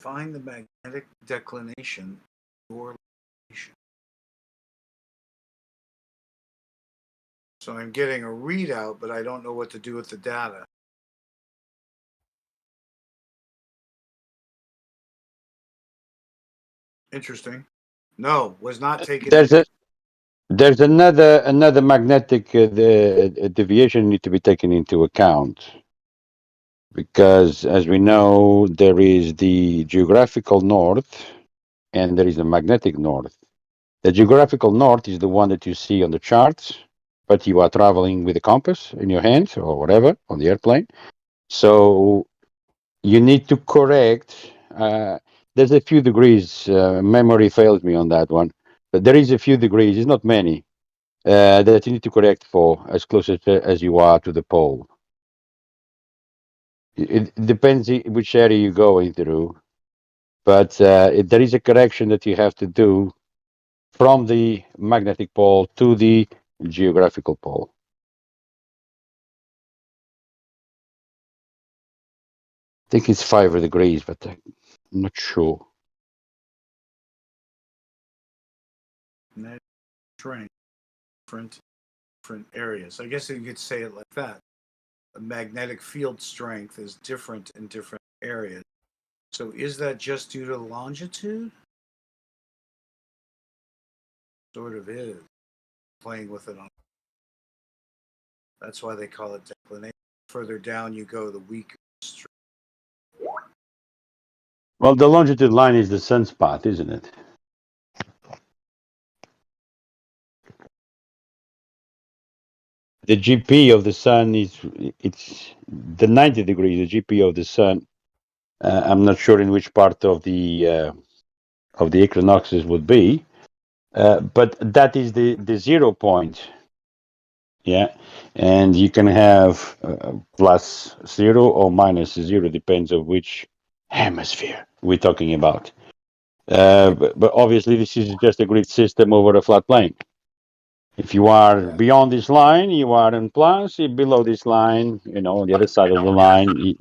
[SPEAKER 7] Find the magnetic declination at your location. So I'm getting a readout, but I don't know what to do with the data. Interesting. No, was not taken.
[SPEAKER 4] There's another magnetic deviation need to be taken into account, because as we know, there is the geographical north and there is the magnetic north. The geographical north is the one that you see on the charts, but you are traveling with a compass in your hand or whatever on the airplane. So you need to correct. There's a few degrees. Memory fails me on that one, but there is a few degrees. It's not many that you need to correct for as close as you are to the pole. It depends which area you're going through, but there is a correction that you have to do from the magnetic pole to the geographical pole. I think it's 5 degrees, but I'm not sure.
[SPEAKER 7] Strength, different areas. I guess you could say it like that. The magnetic field strength is different in different areas. So is that just due to longitude? Sort of is. Playing with it on. That's why they call it declination. Further down you go, the weaker strength.
[SPEAKER 4] Well, the longitude line is the sunspot, isn't it? The GP of the sun it's the 90 degrees. The GP of the sun. I'm not sure in which part of the equinoxes would be, but that is the 0 point. Yeah, and you can have plus 0 or minus 0, depends on which hemisphere we're talking about. But obviously, this is just a grid system over a flat plane. If you are beyond this line, you are in plus. Below this line, on the other side of the line,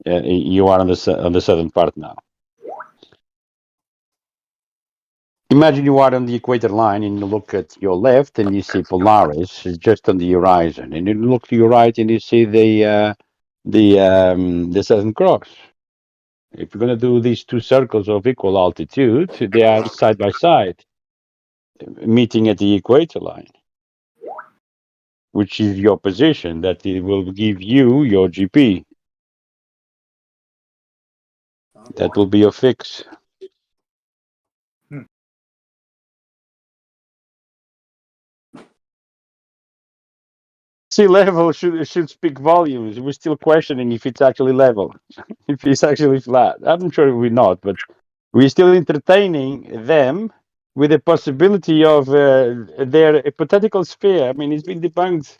[SPEAKER 4] you are on the southern part now. Imagine you are on the equator line and you look at your left and you see Polaris is just on the horizon, and you look to your right and you see the Southern Cross. If you're going to do these two circles of equal altitude, they are side by side, meeting at the equator line, which is your position that it will give you your GP. That will be your fix. Sea level should speak volumes. We're still questioning if it's actually level, if it's actually flat. I'm sure we're not, but we're still entertaining them with the possibility of their hypothetical sphere. I mean, it's been debunked.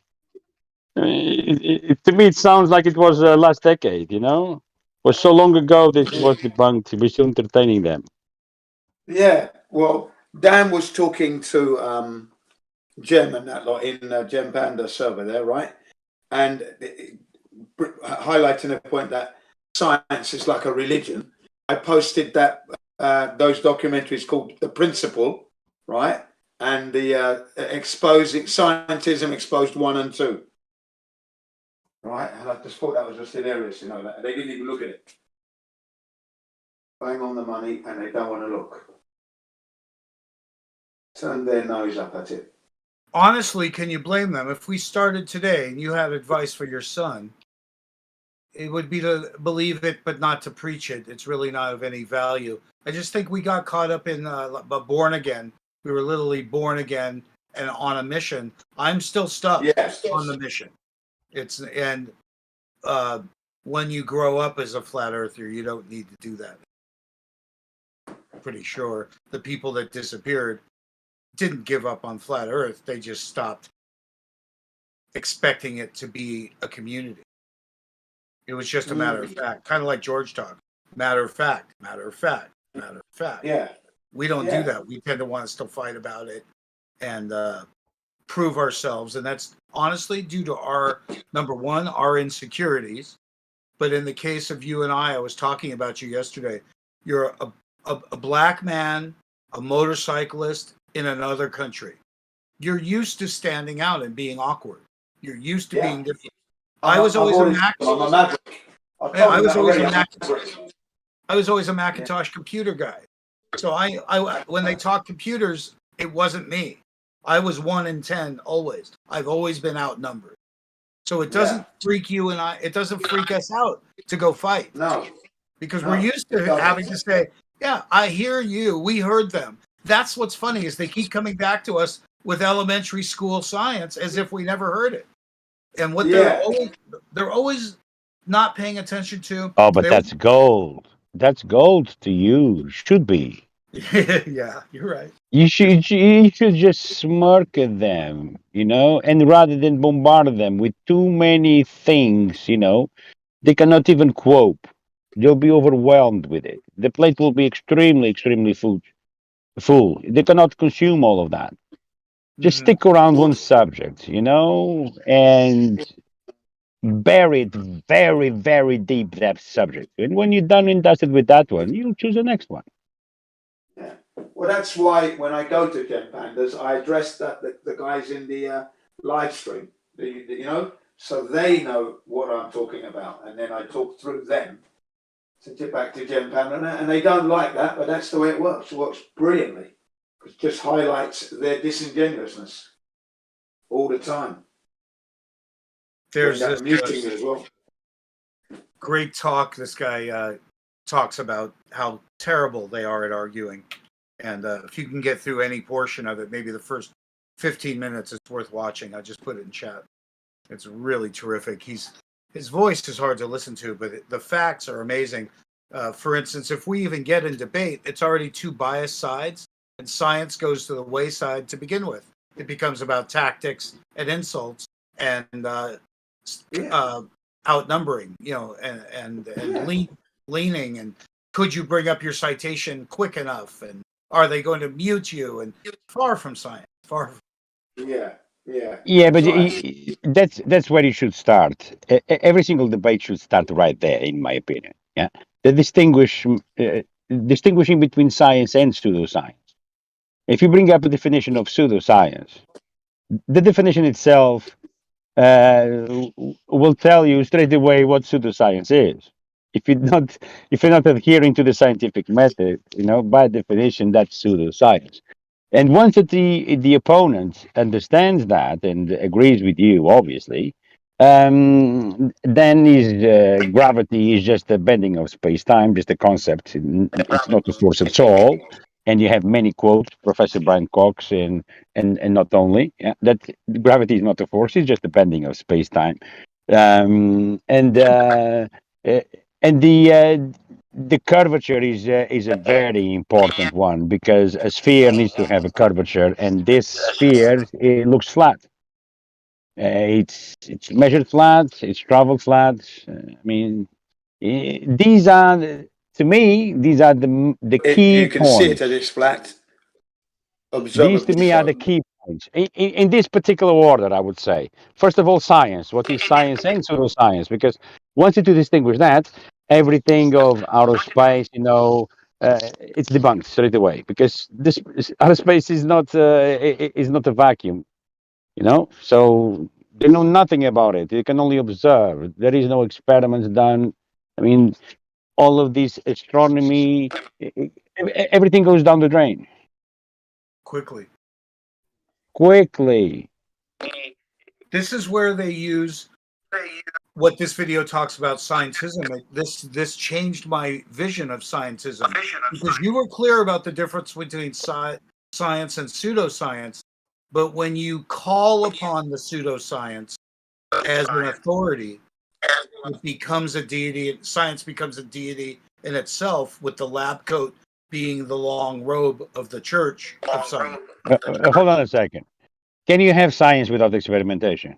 [SPEAKER 4] To me, it sounds like it was last decade. It was so long ago this was debunked. We're still entertaining them.
[SPEAKER 1] Yeah, well, Dan was talking to Gem and that lot in Gem Panda server there, right? And highlighting the point that science is like a religion. I posted that those documentaries called The Principle, right? And the Exposing Scientism Exposed 1 and 2. Right? And I just thought that was just hilarious, that they didn't even look at it. Bang on the money and they don't want to look. Turn their nose up at it.
[SPEAKER 7] Honestly, can you blame them? If we started today and you had advice for your son, it would be to believe it, but not to preach it. It's really not of any value. I just think we got caught up in born again. We were literally born again and on a mission. I'm still stuck on the mission. When you grow up as a flat earther, you don't need to do that. Pretty sure the people that disappeared didn't give up on flat earth. They just stopped expecting it to be a community. It was just a matter of fact, kind of like George talk. Matter of fact, matter of fact, matter of fact.
[SPEAKER 1] Yeah.
[SPEAKER 7] We don't
[SPEAKER 1] Yeah.
[SPEAKER 7] do that. We tend to want to still fight about it and prove ourselves. And that's honestly due to our, number one, our insecurities. But in the case of you and I was talking about you yesterday. You're a black man, a motorcyclist in another country. You're used to standing out and being awkward. You're used to
[SPEAKER 1] Yeah.
[SPEAKER 7] being different. I was always a Mac.
[SPEAKER 1] I'm a maverick.
[SPEAKER 7] I was always a Mac. I was always a Macintosh computer guy. So I when they talk computers, it wasn't me. I was 1 in 10 always. I've always been outnumbered. So it doesn't freak you and I. It doesn't freak us out to go fight.
[SPEAKER 1] No.
[SPEAKER 7] Because we're used to having to say, yeah, I hear you. We heard them. That's what's funny is they keep coming back to us with elementary school science as if we never heard it. And what they're always not paying attention to.
[SPEAKER 4] Oh, but that's gold. That's gold to you. Should be.
[SPEAKER 7] Yeah, you're right.
[SPEAKER 4] You should just smirk at them, and rather than bombard them with too many things, they cannot even cope. They'll be overwhelmed with it. The plate will be extremely, extremely full. They cannot consume all of that. Just stick around one subject, and bury it very, very deep, that subject. And when you're done and dusted with that one, you'll choose the next one.
[SPEAKER 1] Yeah. Well, that's why when I go to Gen Pandas, I address the guys in the live stream, so they know what I'm talking about, and then I talk through them to get back to Gen Panda, and they don't like that, but that's the way it works. It works brilliantly. It just highlights their disingenuousness all the time.
[SPEAKER 7] There's
[SPEAKER 1] this muting as well.
[SPEAKER 7] Great talk. This guy talks about how terrible they are at arguing. And if you can get through any portion of it, maybe the first 15 minutes, it's worth watching. I just put it in chat. It's really terrific. His voice is hard to listen to, but the facts are amazing. For instance, if we even get in debate, it's already two biased sides, and science goes to the wayside to begin with. It becomes about tactics and insults and outnumbering, and leaning, and could you bring up your citation quick enough, and are they going to mute you? And far from science, far from.
[SPEAKER 4] Yeah, but that's where you should start. Every single debate should start right there, in my opinion. Yeah, the distinguishing between science and pseudoscience. If you bring up a definition of pseudoscience, the definition itself will tell you straight away what pseudoscience is. If you're not adhering to the scientific method, by definition, that's pseudoscience. And once that the opponent understands that and agrees with you, obviously, then gravity is just a bending of space-time, just a concept. It's not a force at all. And you have many quotes, Professor Brian Cox, and not only that gravity is not a force; it's just a bending of space-time. The curvature is a very important one, because a sphere needs to have a curvature, and this sphere, it looks flat. It's measured flat. It's traveled flat. These are, to me, the key
[SPEAKER 1] You can
[SPEAKER 4] points.
[SPEAKER 1] see it as it's flat.
[SPEAKER 4] These to me are the key points in this particular order. I would say, first of all, science. What is science and pseudoscience? Because once you distinguish that, everything of outer space, it's debunked straight away, because this outer space is not a vacuum, So they know nothing about it. They can only observe. There is no experiments done. All of this astronomy, everything goes down the drain.
[SPEAKER 7] Quickly.
[SPEAKER 4] This
[SPEAKER 7] is where they use what this video talks about scientism. This changed my vision of scientism, because you were clear about the difference between science and pseudoscience, but when you call upon the pseudoscience as an authority, it becomes a deity. Science becomes a deity in itself, with the lab coat being the long robe of the church of science.
[SPEAKER 4] Hold on a second. Can you have science without experimentation?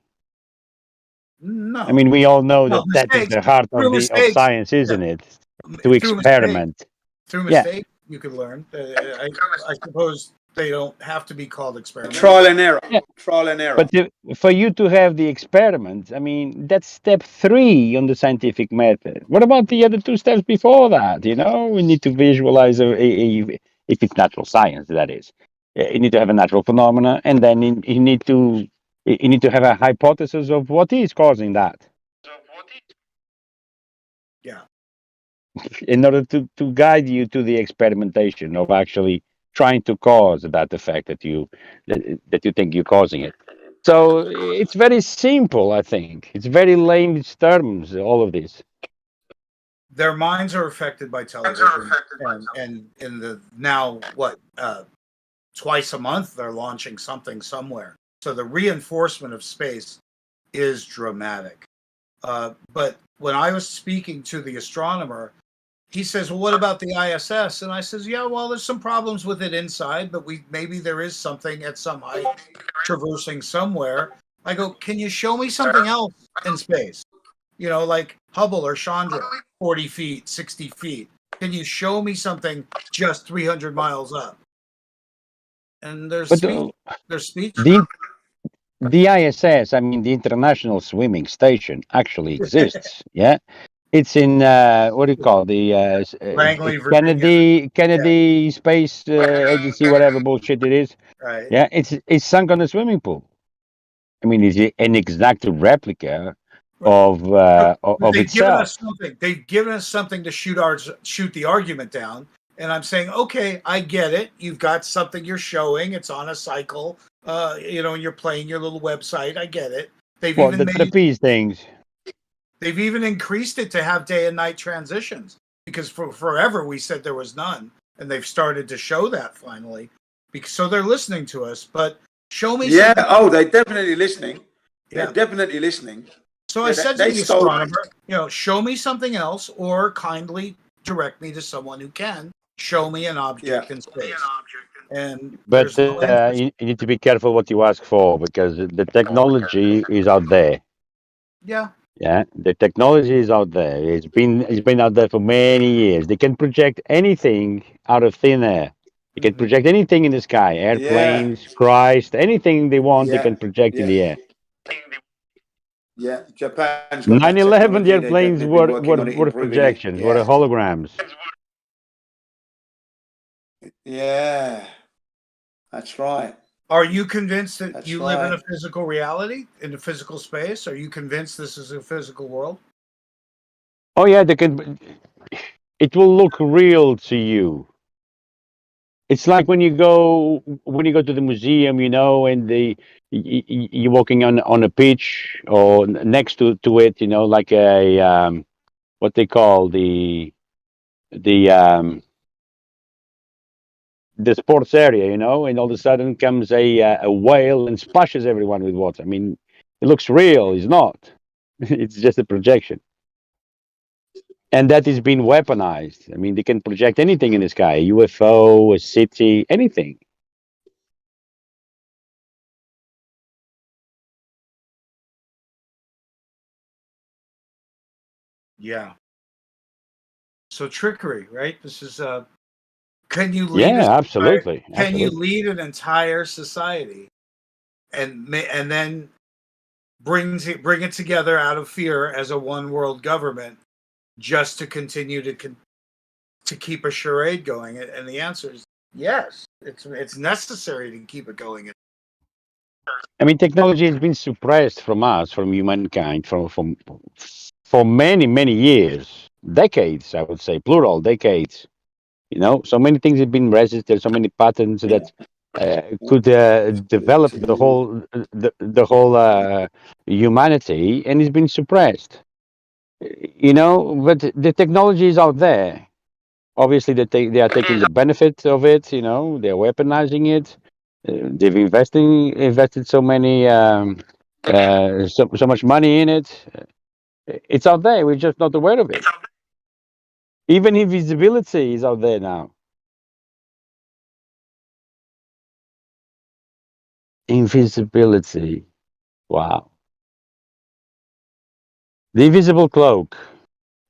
[SPEAKER 7] No.
[SPEAKER 4] We all know that is the heart of science, isn't it? to experiment.
[SPEAKER 7] Through mistake, you could learn. I suppose they don't have to be called experiments.
[SPEAKER 1] Trial and error.
[SPEAKER 4] Yeah.
[SPEAKER 1] Trial and error.
[SPEAKER 4] But for you to have the experiment, I mean, that's step 3 on the scientific method. What about the other 2 steps before that? You know, we need to visualize if it's natural science, that is. You need to have a natural phenomena, and then you need to have a hypothesis of what is causing that.
[SPEAKER 7] Yeah.
[SPEAKER 4] In order to guide you to the experimentation of actually trying to cause that effect that you think you're causing it. So it's very simple, I think. It's very lame terms, all of this.
[SPEAKER 7] Their minds are affected by television, and in the now twice a month they're launching something somewhere. So the reinforcement of space is dramatic. But when I was speaking to the astronomer, he says, well, what about the ISS? And I says, yeah, well, there's some problems with it inside, but maybe there is something at some height traversing somewhere. I go, can you show me something else in space? You know, like Hubble or Chandra, 40 feet, 60 feet. Can you show me something just 300 miles up? And there's speech.
[SPEAKER 4] The ISS, I mean, the International Swimming Station, actually exists. Yeah. It's in what do you call
[SPEAKER 7] Langley,
[SPEAKER 4] Kennedy Space Agency, whatever bullshit it is.
[SPEAKER 7] Right.
[SPEAKER 4] Yeah, it's sunk on a swimming pool. I mean, it's an exact replica of itself.
[SPEAKER 7] They've given us something to shoot the argument down, and I'm saying, okay, I get it. You've got something you're showing. It's on a cycle. And you're playing your little website. I get it. They've even
[SPEAKER 4] the trapeze things.
[SPEAKER 7] They've even increased it to have day and night transitions, because for forever we said there was none, and they've started to show that finally. So they're listening to us, but show me.
[SPEAKER 1] Yeah. Oh, they're definitely listening.
[SPEAKER 7] Yeah.
[SPEAKER 1] They're definitely listening.
[SPEAKER 7] So I said to the astronomer, show me something else, or kindly direct me to someone who can show me an object in space.
[SPEAKER 4] But you need to be careful what you ask for, because the technology is out there.
[SPEAKER 7] Yeah.
[SPEAKER 4] Yeah, the technology is out there. It's been out there for many years. They can project anything out of thin air. They can project anything in the sky, airplanes, Christ, anything they want. They can project in the air.
[SPEAKER 1] Yeah, Japan's
[SPEAKER 4] 9/11, the airplanes were projections, were holograms.
[SPEAKER 1] Yeah, that's right.
[SPEAKER 7] Are you convinced that you live in a physical reality, in a physical space? Are you convinced this is a physical world?
[SPEAKER 4] Oh yeah, it will look real to you. It's like when you go to the museum, and you're walking on a pitch or next to it, like a what they call the sports area, and all of a sudden comes a whale and splashes everyone with water. I mean, it looks real. It's not. It's just a projection. And that is being weaponized. I mean, they can project anything in the sky, a UFO, a city, anything.
[SPEAKER 7] Yeah. So trickery, right? This is can you lead?
[SPEAKER 4] Yeah, absolutely.
[SPEAKER 7] Can you lead an entire society, and then bring it together out of fear as a one world government, just to continue to keep a charade going? And the answer is yes. It's necessary to keep it going.
[SPEAKER 4] I mean, technology has been suppressed from us, from humankind, for many, many years, decades. I would say, plural, decades. So many things have been registered, so many patents that could develop the whole humanity, and it's been suppressed. But the technology is out there. Obviously, they are taking the benefit of it. They're weaponizing it. They've invested so many so much money in it. It's out there. We're just not aware of it. Even invisibility is out there now. Invisibility. Wow. The invisible cloak.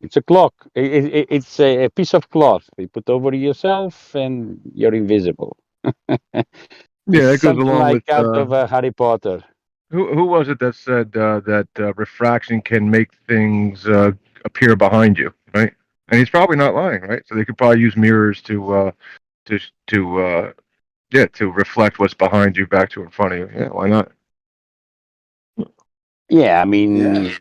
[SPEAKER 4] It's a clock. It's a piece of cloth you put over yourself, and you're invisible.
[SPEAKER 6] Yeah, that goes
[SPEAKER 4] Something
[SPEAKER 6] along
[SPEAKER 4] like
[SPEAKER 6] with
[SPEAKER 4] out of Harry Potter.
[SPEAKER 6] who was it that said that refraction can make things appear behind you, right? And he's probably not lying, right? So they could probably use mirrors to to reflect what's behind you back to in front of you. Yeah, why not?
[SPEAKER 4] Yeah, I mean,
[SPEAKER 1] Yeah.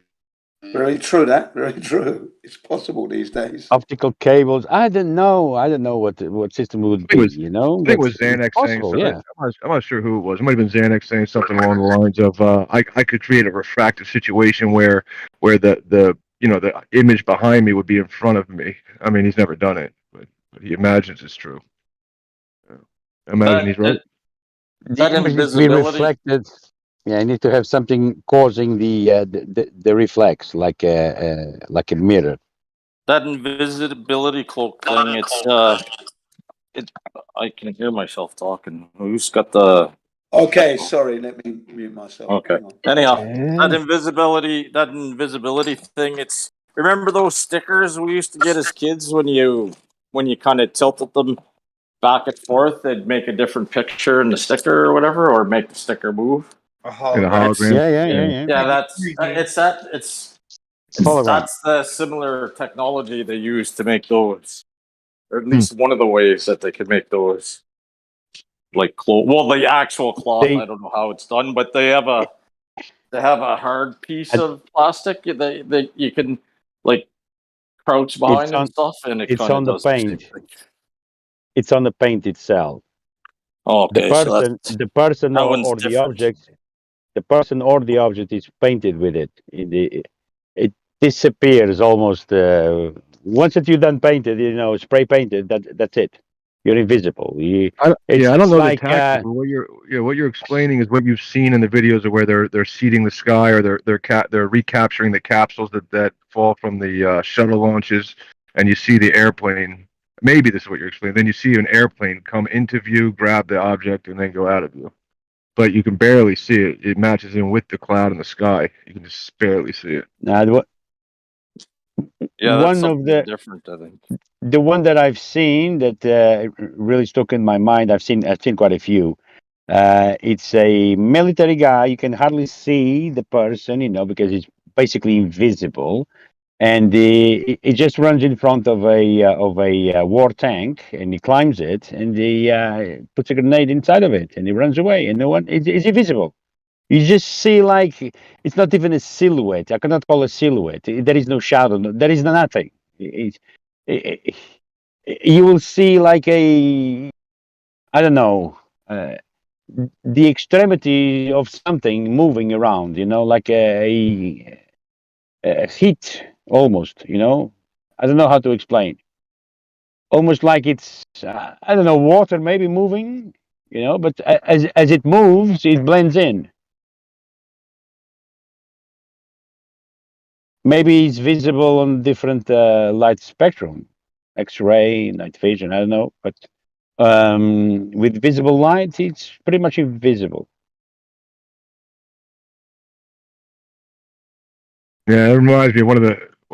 [SPEAKER 1] Very true. That very true. It's possible these days.
[SPEAKER 4] optical cables. I don't know. I don't know what system would be. You know,
[SPEAKER 6] I think it
[SPEAKER 4] but
[SPEAKER 6] was
[SPEAKER 4] it's
[SPEAKER 6] Xanax saying
[SPEAKER 4] possible.
[SPEAKER 6] something.
[SPEAKER 4] Yeah.
[SPEAKER 6] I'm not sure who it was. It might have been Xanax saying something along the lines of, I could create a refractive situation where the the image behind me would be in front of me. I mean, he's never done it, but he imagines it's true. I imagine he's right.
[SPEAKER 4] The image needs to be
[SPEAKER 2] invisibility,
[SPEAKER 4] reflected. Yeah, I need to have something causing the reflex, like a mirror.
[SPEAKER 2] that invisibility cloak thing. I can hear myself talking. Who's got the?
[SPEAKER 1] Okay, sorry. Let me mute myself.
[SPEAKER 2] Okay.
[SPEAKER 1] Hang on.
[SPEAKER 2] Anyhow,
[SPEAKER 4] Yeah.
[SPEAKER 2] that invisibility thing. It's remember those stickers we used to get as kids when you kind of tilted them back and forth, they'd make a different picture in the sticker or whatever, or make the sticker move.
[SPEAKER 7] A
[SPEAKER 6] In a
[SPEAKER 7] hologram.
[SPEAKER 6] hologram.
[SPEAKER 4] Yeah. Hologram.
[SPEAKER 2] That's the similar technology they use to make those, or at least one of the ways that they could make those. Like the actual cloth. I don't know how it's done, but they have a hard piece of plastic that you can like crouch behind and stuff, and it
[SPEAKER 4] It's
[SPEAKER 2] kind of
[SPEAKER 4] on the
[SPEAKER 2] does the same
[SPEAKER 4] paint.
[SPEAKER 2] thing.
[SPEAKER 4] It's on the paint itself.
[SPEAKER 2] Oh, okay,
[SPEAKER 4] The person
[SPEAKER 2] that one's
[SPEAKER 4] or the
[SPEAKER 2] different.
[SPEAKER 4] object, the person or the object is painted with it. It disappears almost once that you're done painted. Spray painted. That's it. You're invisible.
[SPEAKER 6] I don't
[SPEAKER 4] it's
[SPEAKER 6] know
[SPEAKER 4] like,
[SPEAKER 6] the tactic. But what you're explaining is what you've seen in the videos of where they're seeding the sky, or they're recapturing the capsules that fall from the shuttle launches, and you see the airplane. Maybe this is what you're explaining. Then you see an airplane come into view, grab the object, and then go out of view. But you can barely see it. It matches in with the cloud in the sky. You can just barely see it.
[SPEAKER 2] Yeah, that's
[SPEAKER 4] one of
[SPEAKER 2] something different, I think.
[SPEAKER 4] The one that I've seen that really stuck in my mind. I've seen quite a few. It's a military guy. You can hardly see the person, because he's basically invisible, and he just runs in front of a war tank, and he climbs it, and he puts a grenade inside of it, and he runs away, and no one is invisible. You just see, like, it's not even a silhouette. I cannot call a silhouette. There is no shadow. There is nothing. You will see like I don't know, the extremity of something moving around, like a heat almost, I don't know how to explain. Almost like it's, I don't know, water maybe moving, but as it moves, it blends in. Maybe it's visible on different light spectrum, X-ray, night vision, I don't know, but with visible light, it's pretty much invisible.
[SPEAKER 6] Yeah, it reminds me of one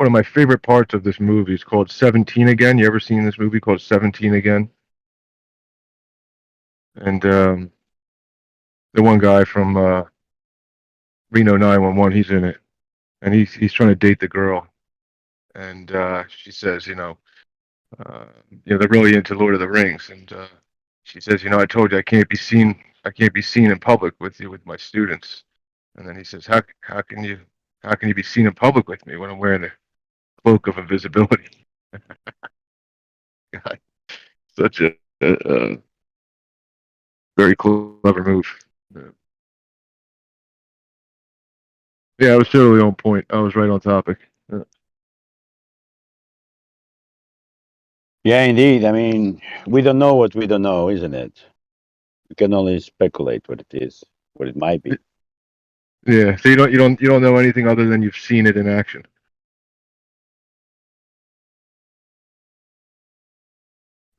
[SPEAKER 6] of my favorite parts of this movie. It's called 17 Again. You ever seen this movie called 17 Again? And the one guy from Reno 911, he's in it, and he's trying to date the girl, and she says, they're really into Lord of the Rings, and she says, I told you I can't be seen in public with my students, and then he says, how can you be seen in public with me when I'm wearing a cloak of invisibility? God, such a very clever move. Yeah, I was totally on point. I was right on topic.
[SPEAKER 4] Yeah, indeed. I mean, we don't know what we don't know, isn't it? We can only speculate what it is, what it might be.
[SPEAKER 6] Yeah, so you don't know anything other than you've seen it in action.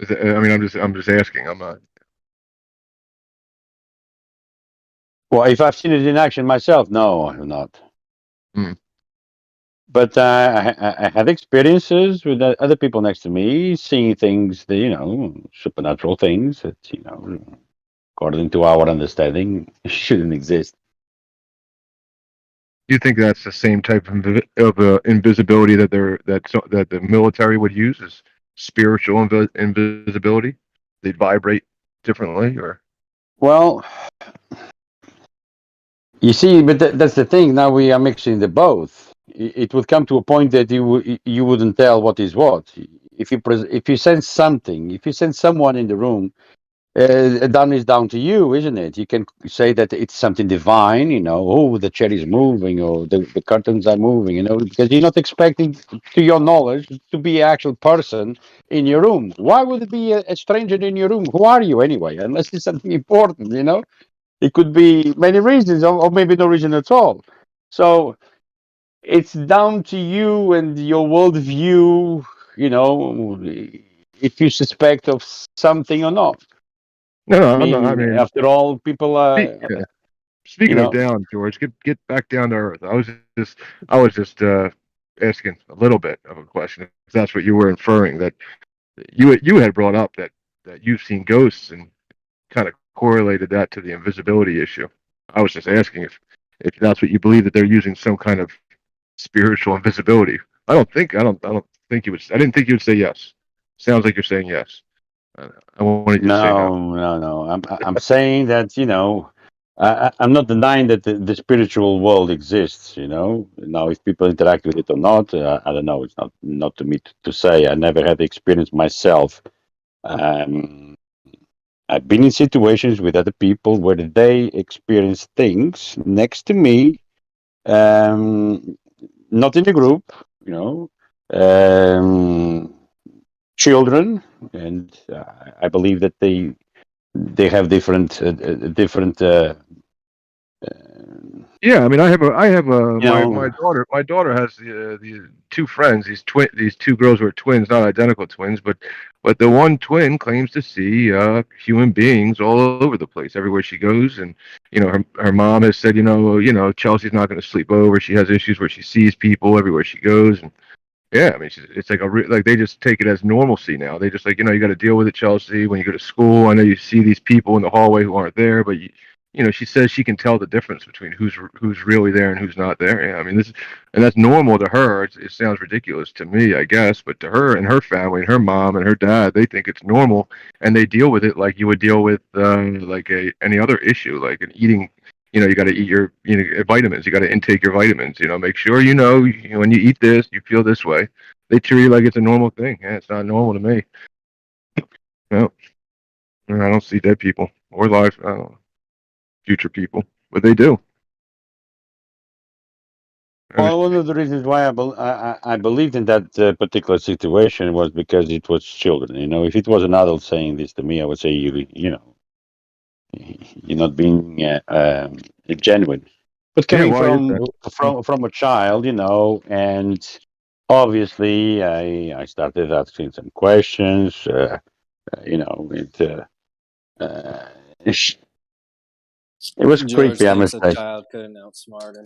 [SPEAKER 6] I mean, I'm just asking. I'm not.
[SPEAKER 4] Well, if I've seen it in action myself, no, I have not. But I had experiences with other people next to me, seeing things that, supernatural things that, according to our understanding, shouldn't exist.
[SPEAKER 6] Do you think that's the same type of invisibility that that the military would use, is spiritual invisibility? They vibrate differently, or?
[SPEAKER 4] Well, you see, but that's the thing. Now we are mixing the both. It would come to a point that you wouldn't tell what is what. If you sense something, if you sense someone in the room, done is down to you, isn't it? You can say that it's something divine, oh, the chair is moving or the curtains are moving, because you're not expecting, to your knowledge, to be an actual person in your room. Why would it be a stranger in your room? Who are you anyway? Unless it's something important, It could be many reasons or maybe no reason at all. So it's down to you and your worldview, if you suspect of something or not.
[SPEAKER 6] No, I'm not. I mean,
[SPEAKER 4] after all, people are.
[SPEAKER 6] Speaking of down, George, get back down to earth. I was just asking a little bit of a question. If that's what you were inferring, that you had brought up that you've seen ghosts and kind of correlated that to the invisibility issue. I was just asking if that's what you believe, that they're using some kind of spiritual invisibility. I don't think you would. I didn't think you would say yes. Sounds like you're saying yes. I wanted you to say no.
[SPEAKER 4] No. I'm saying that I'm not denying that the spiritual world exists. Now, if people interact with it or not, I don't know. It's not to me to say. I never had the experience myself. I've been in situations with other people where they experience things next to me, not in the group, children, and I believe that they have different.
[SPEAKER 6] Yeah, I mean, I have my daughter has the two friends, these two girls who are twins, not identical twins, but the one twin claims to see human beings all over the place, everywhere she goes, and her mom has said, Chelsea's not going to sleep over. She has issues where she sees people everywhere she goes, and yeah, I mean, it's like like they just take it as normalcy now. They just like, you got to deal with it, Chelsea. When you go to school, I know you see these people in the hallway who aren't there, but she says she can tell the difference between who's really there and who's not there. Yeah, I mean, and that's normal to her. It sounds ridiculous to me, I guess, but to her and her family and her mom and her dad, they think it's normal, and they deal with it like you would deal with like any other issue, like an eating. You got to eat your vitamins. You got to intake your vitamins. Make sure when you eat this, you feel this way. They treat it like it's a normal thing. Yeah, it's not normal to me. No, I don't see dead people or live future people, but they do.
[SPEAKER 4] Well, one of the reasons why I believed in that particular situation was because it was children. If it was an adult saying this to me, I would say you're not being genuine. But coming from a child, and obviously I started asking some questions. It was
[SPEAKER 8] George
[SPEAKER 4] creepy, I
[SPEAKER 8] thinks
[SPEAKER 4] must
[SPEAKER 8] a
[SPEAKER 4] say.
[SPEAKER 8] child couldn't outsmart him.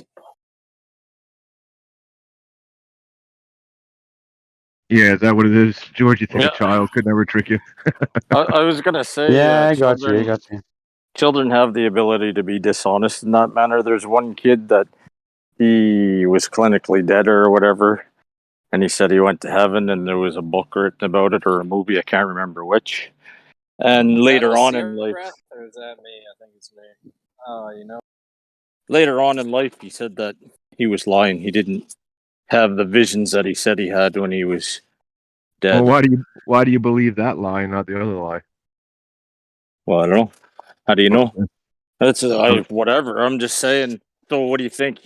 [SPEAKER 6] Yeah, is that what it is, George? You think a child could never trick you?
[SPEAKER 2] I was gonna say,
[SPEAKER 4] yeah, I got you.
[SPEAKER 2] Children have the ability to be dishonest in that manner. There's one kid that he was clinically dead or whatever, and he said he went to heaven, and there was a book written about it or a movie. I can't remember which. And later on in life,
[SPEAKER 8] or is that me? I think it's me.
[SPEAKER 2] Later on in life, he said that he was lying. He didn't have the visions that he said he had when he was dead.
[SPEAKER 6] Well, why do you believe that lie and not the other lie?
[SPEAKER 2] Well, I don't know. How do you know? That's whatever. I'm just saying. So, what do you think?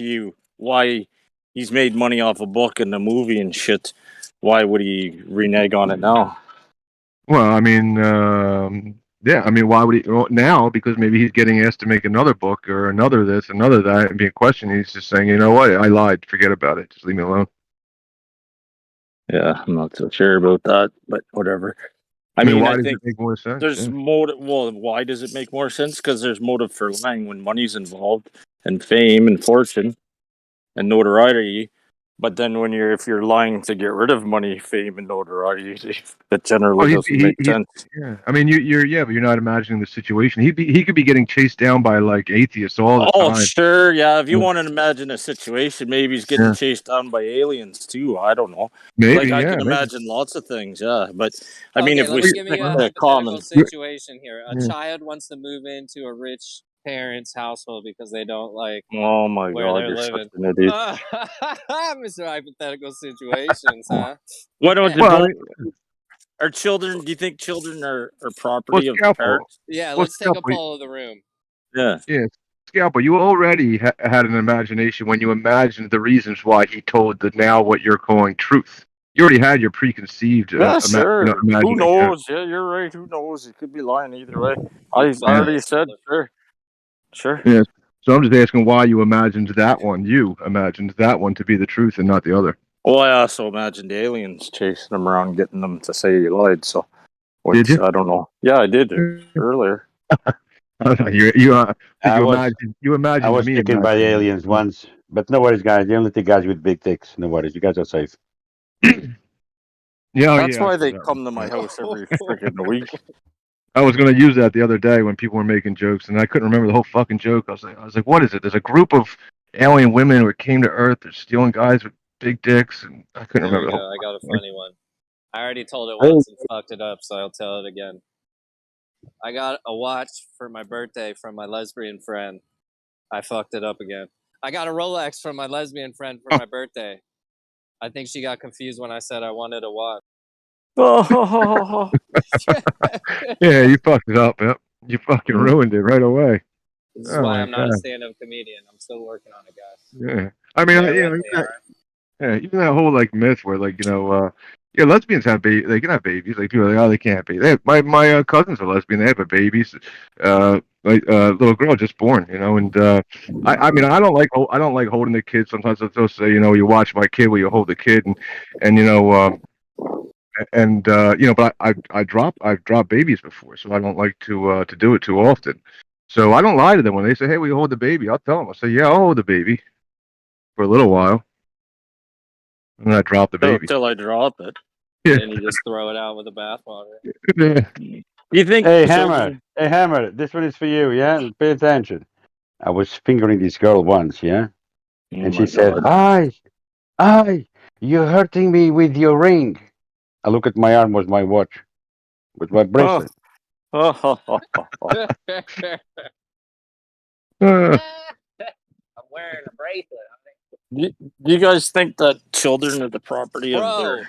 [SPEAKER 2] Why he's made money off a book and a movie and shit? Why would he renege on it now?
[SPEAKER 6] Well, I mean, yeah. I mean, why would he now? Because maybe he's getting asked to make another book or another this, another that, and being questioned. He's just saying, you know what? I lied. Forget about it. Just leave me alone.
[SPEAKER 2] Yeah, I'm not so sure about that, but whatever.
[SPEAKER 6] I mean, why does it make more sense?
[SPEAKER 2] There's motive. Well, why does it make more sense? Because there's motive for lying when money's involved, and fame, and fortune, and notoriety. But then if you're lying to get rid of money, fame, and notoriety, that generally
[SPEAKER 6] Well,
[SPEAKER 2] doesn't make sense.
[SPEAKER 6] yeah. I mean, but you're not imagining the situation. He could be getting chased down by like atheists all the
[SPEAKER 2] Oh,
[SPEAKER 6] time.
[SPEAKER 2] sure, yeah. If you
[SPEAKER 6] Yeah.
[SPEAKER 2] want to imagine a situation, maybe he's getting
[SPEAKER 6] Yeah.
[SPEAKER 2] chased down by aliens too. I don't know.
[SPEAKER 6] Maybe,
[SPEAKER 2] I
[SPEAKER 6] yeah,
[SPEAKER 2] can
[SPEAKER 6] maybe.
[SPEAKER 2] imagine lots of things. Yeah, but I mean,
[SPEAKER 10] Okay,
[SPEAKER 2] if
[SPEAKER 10] let
[SPEAKER 2] we
[SPEAKER 10] me give
[SPEAKER 2] stick
[SPEAKER 10] you a
[SPEAKER 2] to
[SPEAKER 10] hypothetical
[SPEAKER 2] common,
[SPEAKER 10] situation here. A
[SPEAKER 6] Yeah.
[SPEAKER 10] child wants to move into a rich parent's household because they don't like
[SPEAKER 2] oh my
[SPEAKER 10] where
[SPEAKER 2] god,
[SPEAKER 10] they're
[SPEAKER 2] you're such
[SPEAKER 10] living.
[SPEAKER 2] an idiot.
[SPEAKER 10] Mr. Hypothetical situations, huh?
[SPEAKER 2] Why don't you
[SPEAKER 6] Well, I
[SPEAKER 2] both?
[SPEAKER 6] mean,
[SPEAKER 2] Are children? Do you think children are
[SPEAKER 6] well,
[SPEAKER 2] property of the
[SPEAKER 6] Scalpel.
[SPEAKER 2] parents?
[SPEAKER 10] Yeah,
[SPEAKER 6] Well,
[SPEAKER 10] let's take a
[SPEAKER 6] Scalpel.
[SPEAKER 10] poll of the room.
[SPEAKER 2] Yeah.
[SPEAKER 6] Yeah, Scalpel. You already had an imagination when you imagined the reasons why he told the now what you're calling truth. You already had your preconceived
[SPEAKER 2] Yeah, sure. Who
[SPEAKER 6] imagination.
[SPEAKER 2] knows? Yeah, you're right. Who knows? He could be lying either way. I already said, sure.
[SPEAKER 6] Yeah. So I'm just asking why you imagined that one. You imagined that one to be the truth and not the other.
[SPEAKER 2] Well, I also imagined aliens chasing him around, getting them to say he lied. So, which,
[SPEAKER 6] Did you?
[SPEAKER 2] I don't know. Yeah, I did earlier.
[SPEAKER 6] You imagined
[SPEAKER 4] I was
[SPEAKER 6] me
[SPEAKER 4] taken by
[SPEAKER 6] imagining.
[SPEAKER 4] aliens once, but no worries, guys. They only take guys with big dicks. No worries, you guys are safe.
[SPEAKER 6] Yeah,
[SPEAKER 2] That's why
[SPEAKER 6] I
[SPEAKER 2] they
[SPEAKER 6] saw that
[SPEAKER 2] come
[SPEAKER 6] one.
[SPEAKER 2] to my house every freaking week.
[SPEAKER 6] I was going to use that the other day when people were making jokes, and I couldn't remember the whole fucking joke. I was like, what is it? There's a group of alien women who came to Earth. They're stealing guys with big dicks, and I couldn't
[SPEAKER 10] There
[SPEAKER 6] remember
[SPEAKER 10] we
[SPEAKER 6] the
[SPEAKER 10] go.
[SPEAKER 6] whole.
[SPEAKER 10] I got a funny one. I already told it
[SPEAKER 6] Oh.
[SPEAKER 10] once and fucked it up, so I'll tell it again. I got a watch for my birthday from my lesbian friend. I fucked it up again. I got a Rolex from my lesbian friend for my birthday. I think she got confused when I said I wanted a watch.
[SPEAKER 2] Oh,
[SPEAKER 6] Yeah, you fucked it up. Yep. You fucking ruined it right away.
[SPEAKER 10] This is
[SPEAKER 6] Oh
[SPEAKER 10] why
[SPEAKER 6] my
[SPEAKER 10] I'm not a
[SPEAKER 6] God.
[SPEAKER 10] stand-up comedian. I'm still working on it, guys.
[SPEAKER 6] Yeah. I mean,
[SPEAKER 10] Bear
[SPEAKER 6] you know,
[SPEAKER 10] with me, all right?
[SPEAKER 6] yeah, even that whole like myth where like yeah, lesbians have they can have babies. Like people are like, oh, they can't be. They have, my cousins are lesbian. They have a babies. Little girl just born. And I mean I don't like holding the kid. Sometimes they'll say you watch my kid where you hold the kid but I've dropped babies before, so I don't like to do it too often. So I don't lie to them when they say, hey, will you hold the baby? I'll tell them. I'll say, yeah, I'll hold the baby for a little while. And I drop the baby.
[SPEAKER 2] Till I drop it.
[SPEAKER 6] Yeah.
[SPEAKER 10] And you just throw it out with the bathwater.
[SPEAKER 6] Yeah.
[SPEAKER 2] You think?
[SPEAKER 4] Hey,
[SPEAKER 2] children-
[SPEAKER 4] Hammer, this one is for you, yeah? Pay attention. I was fingering this girl once, yeah?
[SPEAKER 2] Oh
[SPEAKER 4] And
[SPEAKER 2] my
[SPEAKER 4] she said,
[SPEAKER 2] God.
[SPEAKER 4] you're hurting me with your ring. I look at my arm was my watch, with my bracelet.
[SPEAKER 2] Oh.
[SPEAKER 6] Uh,
[SPEAKER 10] I'm wearing a bracelet.
[SPEAKER 2] Do you guys think that children are the property of
[SPEAKER 10] Bro,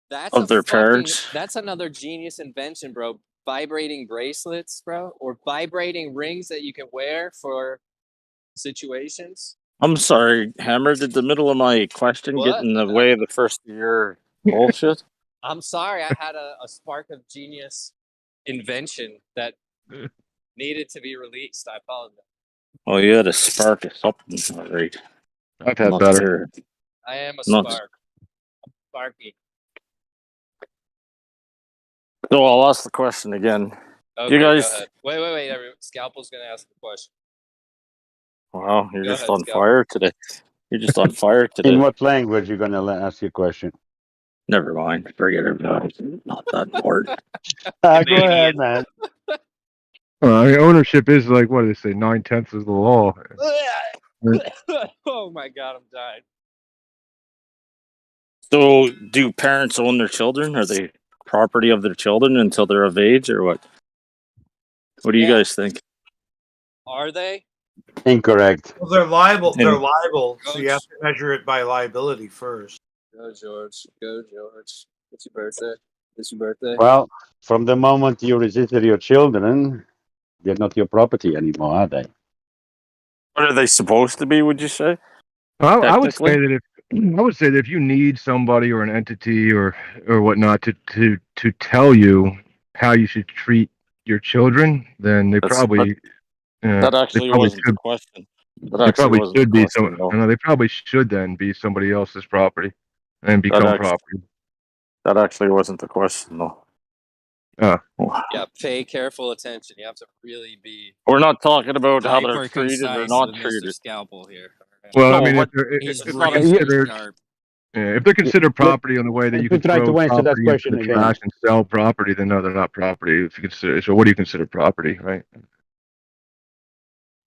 [SPEAKER 10] that's
[SPEAKER 2] of their parents?
[SPEAKER 10] That's another genius invention, bro. Vibrating bracelets, bro, or vibrating rings that you can wear for situations.
[SPEAKER 2] I'm sorry, Hammer. Did the middle of my question get
[SPEAKER 10] What?
[SPEAKER 2] in the way of the first year bullshit?
[SPEAKER 10] I'm sorry, I had a spark of genius invention that needed to be released. I apologize.
[SPEAKER 2] Oh, you had a spark of something, all right?
[SPEAKER 6] I've had
[SPEAKER 2] Not
[SPEAKER 6] better.
[SPEAKER 2] sure.
[SPEAKER 10] I am a
[SPEAKER 2] Not-
[SPEAKER 10] spark. Sparky.
[SPEAKER 2] So I'll ask the question again.
[SPEAKER 10] Okay,
[SPEAKER 2] guys-
[SPEAKER 10] go ahead. Wait. Scalpel's gonna ask the question.
[SPEAKER 2] Wow, you're
[SPEAKER 10] Go
[SPEAKER 2] just
[SPEAKER 10] ahead,
[SPEAKER 2] on
[SPEAKER 10] Scott.
[SPEAKER 2] fire today. You're just on fire today.
[SPEAKER 4] In what language you gonna ask your question?
[SPEAKER 2] Never mind. Forget it. Not that important.
[SPEAKER 4] Go ahead, man.
[SPEAKER 6] I mean, ownership is like, what do they say, 9/10 of the law.
[SPEAKER 10] Oh my god, I'm dying.
[SPEAKER 2] So, do parents own their children? Are they property of their children until they're of age, or what? What do you
[SPEAKER 10] Yeah.
[SPEAKER 2] guys think?
[SPEAKER 10] Are they?
[SPEAKER 4] Incorrect.
[SPEAKER 7] Well, they're liable.
[SPEAKER 2] Yeah.
[SPEAKER 7] They're liable, so you have to measure it by liability first.
[SPEAKER 10] Go, George. Go, George. It's your birthday. It's your birthday.
[SPEAKER 4] Well, from the moment you register your children, they're not your property anymore, are they?
[SPEAKER 2] What are they supposed to be? Would you say?
[SPEAKER 6] I would say
[SPEAKER 2] Technically?
[SPEAKER 6] that if you need somebody or an entity or whatnot to tell you how you should treat your children, then they
[SPEAKER 2] That's-
[SPEAKER 6] probably
[SPEAKER 2] That actually
[SPEAKER 6] they probably
[SPEAKER 2] wasn't the
[SPEAKER 6] should,
[SPEAKER 2] question. That
[SPEAKER 6] they
[SPEAKER 2] actually
[SPEAKER 6] probably
[SPEAKER 2] wasn't the
[SPEAKER 6] should be
[SPEAKER 2] question, though.
[SPEAKER 6] they probably should then be somebody else's property and become
[SPEAKER 2] actually-
[SPEAKER 6] property.
[SPEAKER 2] That actually wasn't the question, though.
[SPEAKER 10] Yeah, pay careful attention. You have to really be
[SPEAKER 2] We're not talking about how they're
[SPEAKER 10] hyper
[SPEAKER 2] treated or
[SPEAKER 10] concise
[SPEAKER 2] not
[SPEAKER 10] with Mr.
[SPEAKER 2] treated.
[SPEAKER 10] Scalpel here. Alright?
[SPEAKER 6] Well,
[SPEAKER 2] No,
[SPEAKER 6] I mean,
[SPEAKER 2] what-
[SPEAKER 10] He's
[SPEAKER 2] it's not
[SPEAKER 10] razor
[SPEAKER 2] a-
[SPEAKER 10] sharp.
[SPEAKER 6] Yeah, if they're considered property on the way that you
[SPEAKER 4] Let
[SPEAKER 6] can
[SPEAKER 4] me try
[SPEAKER 6] throw
[SPEAKER 4] to answer that
[SPEAKER 6] property into
[SPEAKER 4] question
[SPEAKER 6] the
[SPEAKER 4] again.
[SPEAKER 6] trash and sell property, then no, they're not property. If you consider, so what do you consider property, right?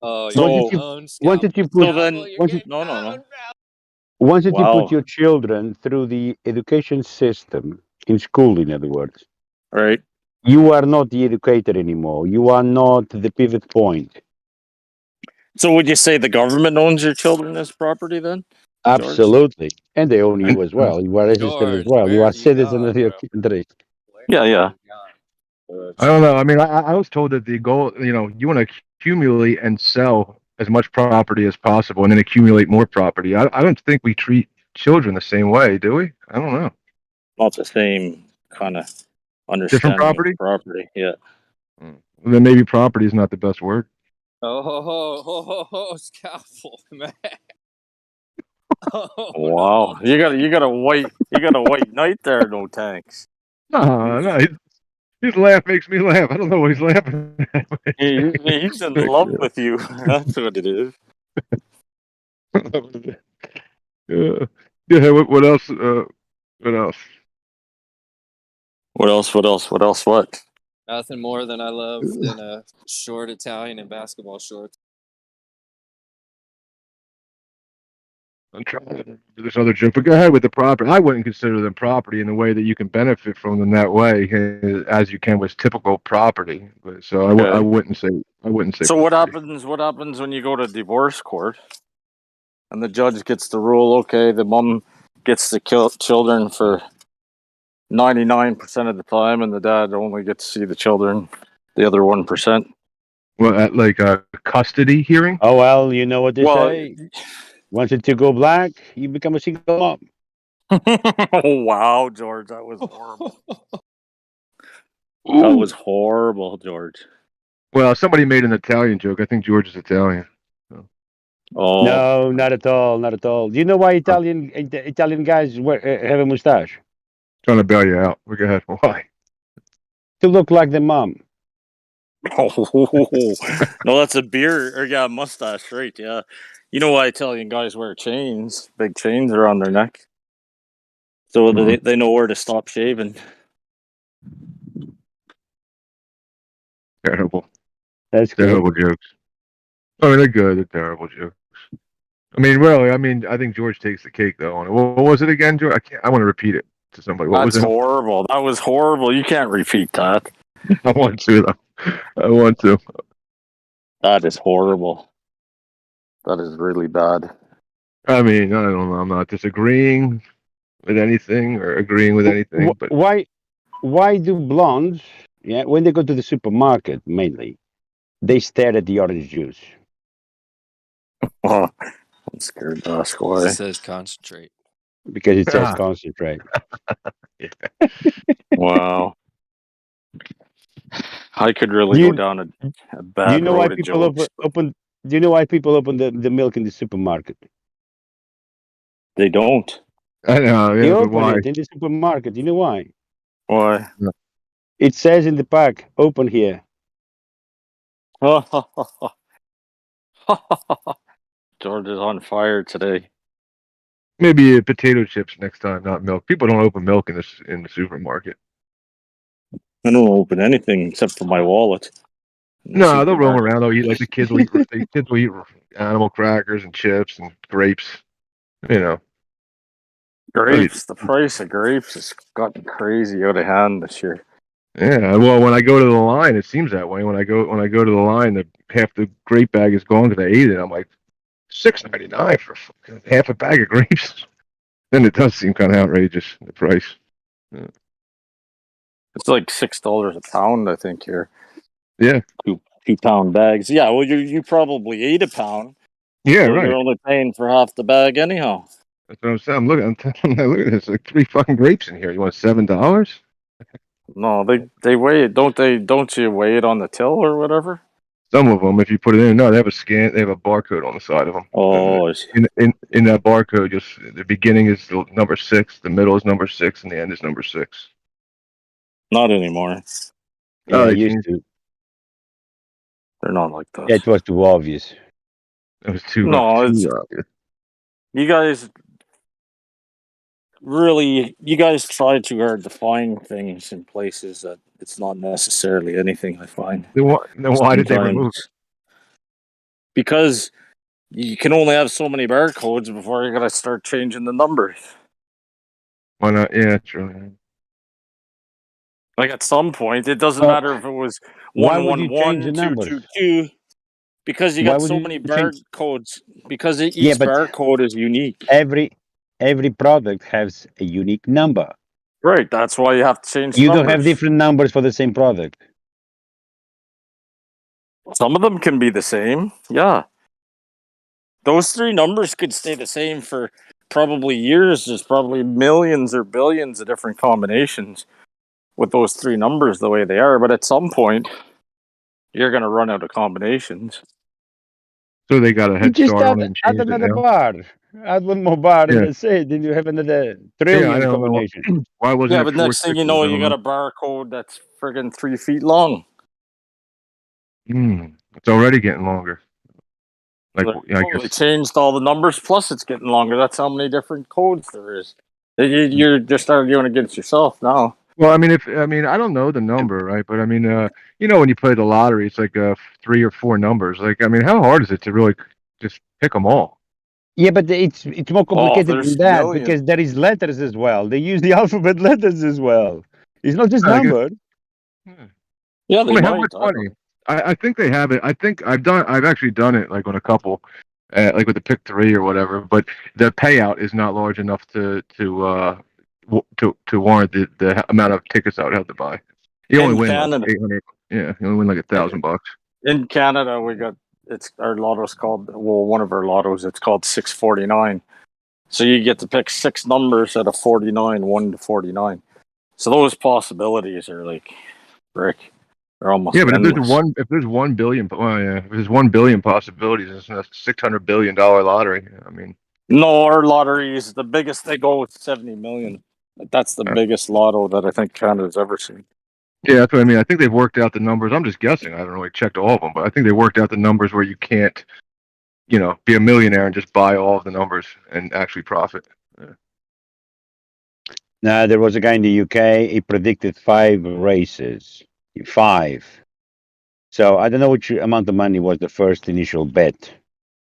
[SPEAKER 10] Oh,
[SPEAKER 2] So-
[SPEAKER 10] you're
[SPEAKER 4] Once you-
[SPEAKER 10] own
[SPEAKER 4] once
[SPEAKER 10] scalpel.
[SPEAKER 4] you put-
[SPEAKER 2] So then,
[SPEAKER 10] Scalpel, you're
[SPEAKER 2] no,
[SPEAKER 10] getting
[SPEAKER 2] no, no.
[SPEAKER 10] owned, bro.
[SPEAKER 4] Once that you
[SPEAKER 2] Wow.
[SPEAKER 4] put your children through the education system, in school, in other words,
[SPEAKER 2] Right.
[SPEAKER 4] you are not the educator anymore. You are not the pivot point.
[SPEAKER 2] So would you say the government owns your children as property then?
[SPEAKER 4] Absolutely. And they own you as well. You are registered as
[SPEAKER 10] George,
[SPEAKER 4] well. You
[SPEAKER 10] where
[SPEAKER 4] are
[SPEAKER 10] have you
[SPEAKER 4] citizen
[SPEAKER 10] gone,
[SPEAKER 4] of your
[SPEAKER 10] bro?
[SPEAKER 4] country.
[SPEAKER 10] Where
[SPEAKER 2] Yeah, yeah.
[SPEAKER 10] have you gone?
[SPEAKER 6] I don't know. I mean, I was told that the goal, you want to accumulate and sell as much property as possible and then accumulate more property. I don't think we treat children the same way, do we? I don't know.
[SPEAKER 2] Not the same kind of understanding
[SPEAKER 6] property?
[SPEAKER 2] of property. Yeah.
[SPEAKER 6] Then maybe property is not the best word.
[SPEAKER 10] Oh, scalpel, man. Oh,
[SPEAKER 2] Wow.
[SPEAKER 10] no.
[SPEAKER 2] You got a white knight there, no tanks.
[SPEAKER 6] No, his laugh makes me laugh. I don't know what he's laughing at.
[SPEAKER 2] He's in love with you. That's what it is.
[SPEAKER 6] Yeah. What else? What else?
[SPEAKER 2] What?
[SPEAKER 10] Nothing more than I love than a short Italian in basketball shorts.
[SPEAKER 6] I'm trying to do this other joke, but go ahead with the property. I wouldn't consider them property in the way that you can benefit from them that way, as you can with typical property. So I wouldn't say.
[SPEAKER 2] So what
[SPEAKER 6] property.
[SPEAKER 2] happens when you go to divorce court, and the judge gets to rule? Okay, the mom gets to kill children for 99% of the time, and the dad only gets to see the children the other 1%.
[SPEAKER 6] Well, at like a custody hearing.
[SPEAKER 4] Oh, well, you know what they
[SPEAKER 2] Well,
[SPEAKER 4] say. Once it to go black, you become a single mom.
[SPEAKER 2] oh wow, George, that was horrible. That was horrible, George.
[SPEAKER 6] Well, somebody made an Italian joke. I think George is Italian.
[SPEAKER 2] Oh
[SPEAKER 4] No, not at all. Not at all. Do you know why Italian guys have a mustache?
[SPEAKER 6] Trying to bail you out. Go ahead. Why?
[SPEAKER 4] To look like the mom.
[SPEAKER 2] no, that's a beard or yeah, mustache, right? Yeah, you know why Italian guys wear chains? Big chains around their neck, so they know where to stop shaving.
[SPEAKER 6] Terrible.
[SPEAKER 4] That's
[SPEAKER 6] terrible jokes. I mean, they're good. They're terrible jokes. I mean, really. I mean, I think George takes the cake though on it. What was it again, George? I want to repeat it to somebody. What was
[SPEAKER 2] That's
[SPEAKER 6] it?
[SPEAKER 2] horrible. That was horrible. You can't repeat that.
[SPEAKER 6] I want to though. I want to.
[SPEAKER 2] That is horrible. That is really bad.
[SPEAKER 6] I mean, I don't know. I'm not disagreeing with anything or agreeing with anything, but
[SPEAKER 4] why do blondes, when they go to the supermarket mainly, they stare at the orange juice?
[SPEAKER 2] Oh, I'm scared to ask why.
[SPEAKER 10] It says concentrate.
[SPEAKER 4] Because it says concentrate.
[SPEAKER 2] Wow. I could really go down a bad
[SPEAKER 4] Do you know why
[SPEAKER 2] road of
[SPEAKER 4] people
[SPEAKER 2] jokes.
[SPEAKER 4] open? Do you know why people open the milk in the supermarket?
[SPEAKER 2] They don't.
[SPEAKER 6] I know.
[SPEAKER 4] They
[SPEAKER 6] Yeah, but
[SPEAKER 4] open
[SPEAKER 6] why?
[SPEAKER 4] it in the supermarket. You know why?
[SPEAKER 2] Why?
[SPEAKER 4] It says in the pack, "Open here."
[SPEAKER 2] George is on fire today.
[SPEAKER 6] Maybe potato chips next time, not milk. People don't open milk in the supermarket.
[SPEAKER 2] I don't open anything except for my wallet.
[SPEAKER 6] No, they'll roam around. They'll eat like the kids will eat. The kids will eat animal crackers and chips and grapes. You know,
[SPEAKER 2] grapes. The price of grapes has gotten crazy out of hand this year.
[SPEAKER 6] Yeah, well, when I go to the line, it seems that way. When I go to the line, half the grape bag is gone because I ate it. I'm like, $6.99 for half a bag of grapes. Then it does seem kind of outrageous, the price. Yeah.
[SPEAKER 2] It's like $6 a pound, I think here.
[SPEAKER 6] Yeah,
[SPEAKER 2] 2-pound bags. Yeah, well, you probably ate a pound.
[SPEAKER 6] Yeah,
[SPEAKER 2] so
[SPEAKER 6] right.
[SPEAKER 2] You're only paying for half the bag anyhow.
[SPEAKER 6] That's what I'm saying. I'm look at this. Like 3 fucking grapes in here. You want $7?
[SPEAKER 2] No, they weigh it, don't they? Don't you weigh it on the till or whatever?
[SPEAKER 6] Some of them, if you put it in, no, they have a scan. They have a barcode on the side of them.
[SPEAKER 2] Oh,
[SPEAKER 6] in that barcode, just the beginning is the number 6, the middle is number 6, and the end is number 6.
[SPEAKER 2] Not anymore.
[SPEAKER 4] Yeah, used to.
[SPEAKER 2] They're not like that.
[SPEAKER 4] It was too obvious.
[SPEAKER 6] It was too
[SPEAKER 2] No,
[SPEAKER 6] too
[SPEAKER 2] it's
[SPEAKER 6] obvious.
[SPEAKER 2] you guys. really, you guys try too hard to find things in places that it's not necessarily anything. I find.
[SPEAKER 6] Then why did they remove it?
[SPEAKER 2] Sometimes. Because you can only have so many barcodes before you're gonna start changing the numbers.
[SPEAKER 6] Why not? Yeah, true.
[SPEAKER 2] Like at some point, it doesn't
[SPEAKER 4] Oh,
[SPEAKER 2] matter if it was
[SPEAKER 4] why
[SPEAKER 2] one
[SPEAKER 4] would you
[SPEAKER 2] one one
[SPEAKER 4] change the
[SPEAKER 2] two
[SPEAKER 4] numbers?
[SPEAKER 2] two two, because you
[SPEAKER 4] Why
[SPEAKER 2] got
[SPEAKER 4] would
[SPEAKER 2] so
[SPEAKER 4] you
[SPEAKER 2] many
[SPEAKER 4] change?
[SPEAKER 2] barcodes. Because each
[SPEAKER 4] Yeah, but
[SPEAKER 2] barcode is unique.
[SPEAKER 4] every product has a unique number.
[SPEAKER 2] Right. That's why you have to change
[SPEAKER 4] You don't have
[SPEAKER 2] numbers.
[SPEAKER 4] different numbers for the same product.
[SPEAKER 2] Some of them can be the same. Yeah. Those three numbers could stay the same for probably years. There's probably millions or billions of different combinations with those three numbers the way they are. But at some point, you're going to run out of combinations.
[SPEAKER 6] So they got a
[SPEAKER 4] You
[SPEAKER 6] head
[SPEAKER 4] just
[SPEAKER 6] start on it
[SPEAKER 4] add,
[SPEAKER 6] and
[SPEAKER 4] add
[SPEAKER 6] changed it
[SPEAKER 4] another
[SPEAKER 6] now.
[SPEAKER 4] bar. Add one more bar and
[SPEAKER 6] Yeah.
[SPEAKER 4] that's it. Then you have another
[SPEAKER 6] Yeah, I
[SPEAKER 4] trillion
[SPEAKER 6] don't know.
[SPEAKER 4] combinations.
[SPEAKER 6] Why wasn't
[SPEAKER 2] Yeah,
[SPEAKER 6] it
[SPEAKER 2] but
[SPEAKER 6] 4
[SPEAKER 2] next thing you
[SPEAKER 6] sixes?
[SPEAKER 2] know,
[SPEAKER 6] I
[SPEAKER 2] you
[SPEAKER 6] don't
[SPEAKER 2] got
[SPEAKER 6] know.
[SPEAKER 2] a barcode that's friggin' 3 feet long.
[SPEAKER 6] It's already getting longer. Like,
[SPEAKER 2] Like,
[SPEAKER 6] I
[SPEAKER 2] they
[SPEAKER 6] guess.
[SPEAKER 2] changed all the numbers, plus it's getting longer. That's how many different codes there is. You're just arguing against yourself now.
[SPEAKER 6] Well, I mean, I don't know the number, right? But I mean, when you play the lottery, it's like 3 or 4 numbers. Like, I mean, how hard is it to really just pick them all?
[SPEAKER 4] Yeah, but it's more complicated
[SPEAKER 2] there's
[SPEAKER 4] than that
[SPEAKER 2] millions.
[SPEAKER 4] because there is letters as well. They use the alphabet letters as well. It's not just
[SPEAKER 6] I guess-
[SPEAKER 4] numbered.
[SPEAKER 2] Yeah,
[SPEAKER 6] I
[SPEAKER 2] they
[SPEAKER 6] mean, how
[SPEAKER 2] might.
[SPEAKER 6] much money? I think they have it. I think I've actually done it like on a couple, like with the pick 3 or whatever. But the payout is not large enough to warrant the amount of tickets I would have to buy. You only
[SPEAKER 2] In
[SPEAKER 6] win
[SPEAKER 2] Canada.
[SPEAKER 6] like 800. Yeah, you only win like $1,000.
[SPEAKER 2] In Canada, our lotto's called, one of our lottos, it's called 649. So you get to pick 6 numbers out of 49, 1 to 49. So those possibilities are like, Rick, they're almost
[SPEAKER 6] Yeah, but
[SPEAKER 2] endless.
[SPEAKER 6] if there's 1 billion, if there's 1 billion possibilities, it's a $600 billion lottery. I mean,
[SPEAKER 2] No, our lottery is the biggest. They go with 70 million. That's the biggest lotto that I think Canada's ever seen.
[SPEAKER 6] yeah, that's what I mean. I think they've worked out the numbers. I'm just guessing. I haven't really checked all of them, but I think they worked out the numbers where you can't, be a millionaire and just buy all of the numbers and actually profit.
[SPEAKER 4] Now, there was a guy in the UK, he predicted 5 races. 5. So I don't know which amount of money was the first initial bet.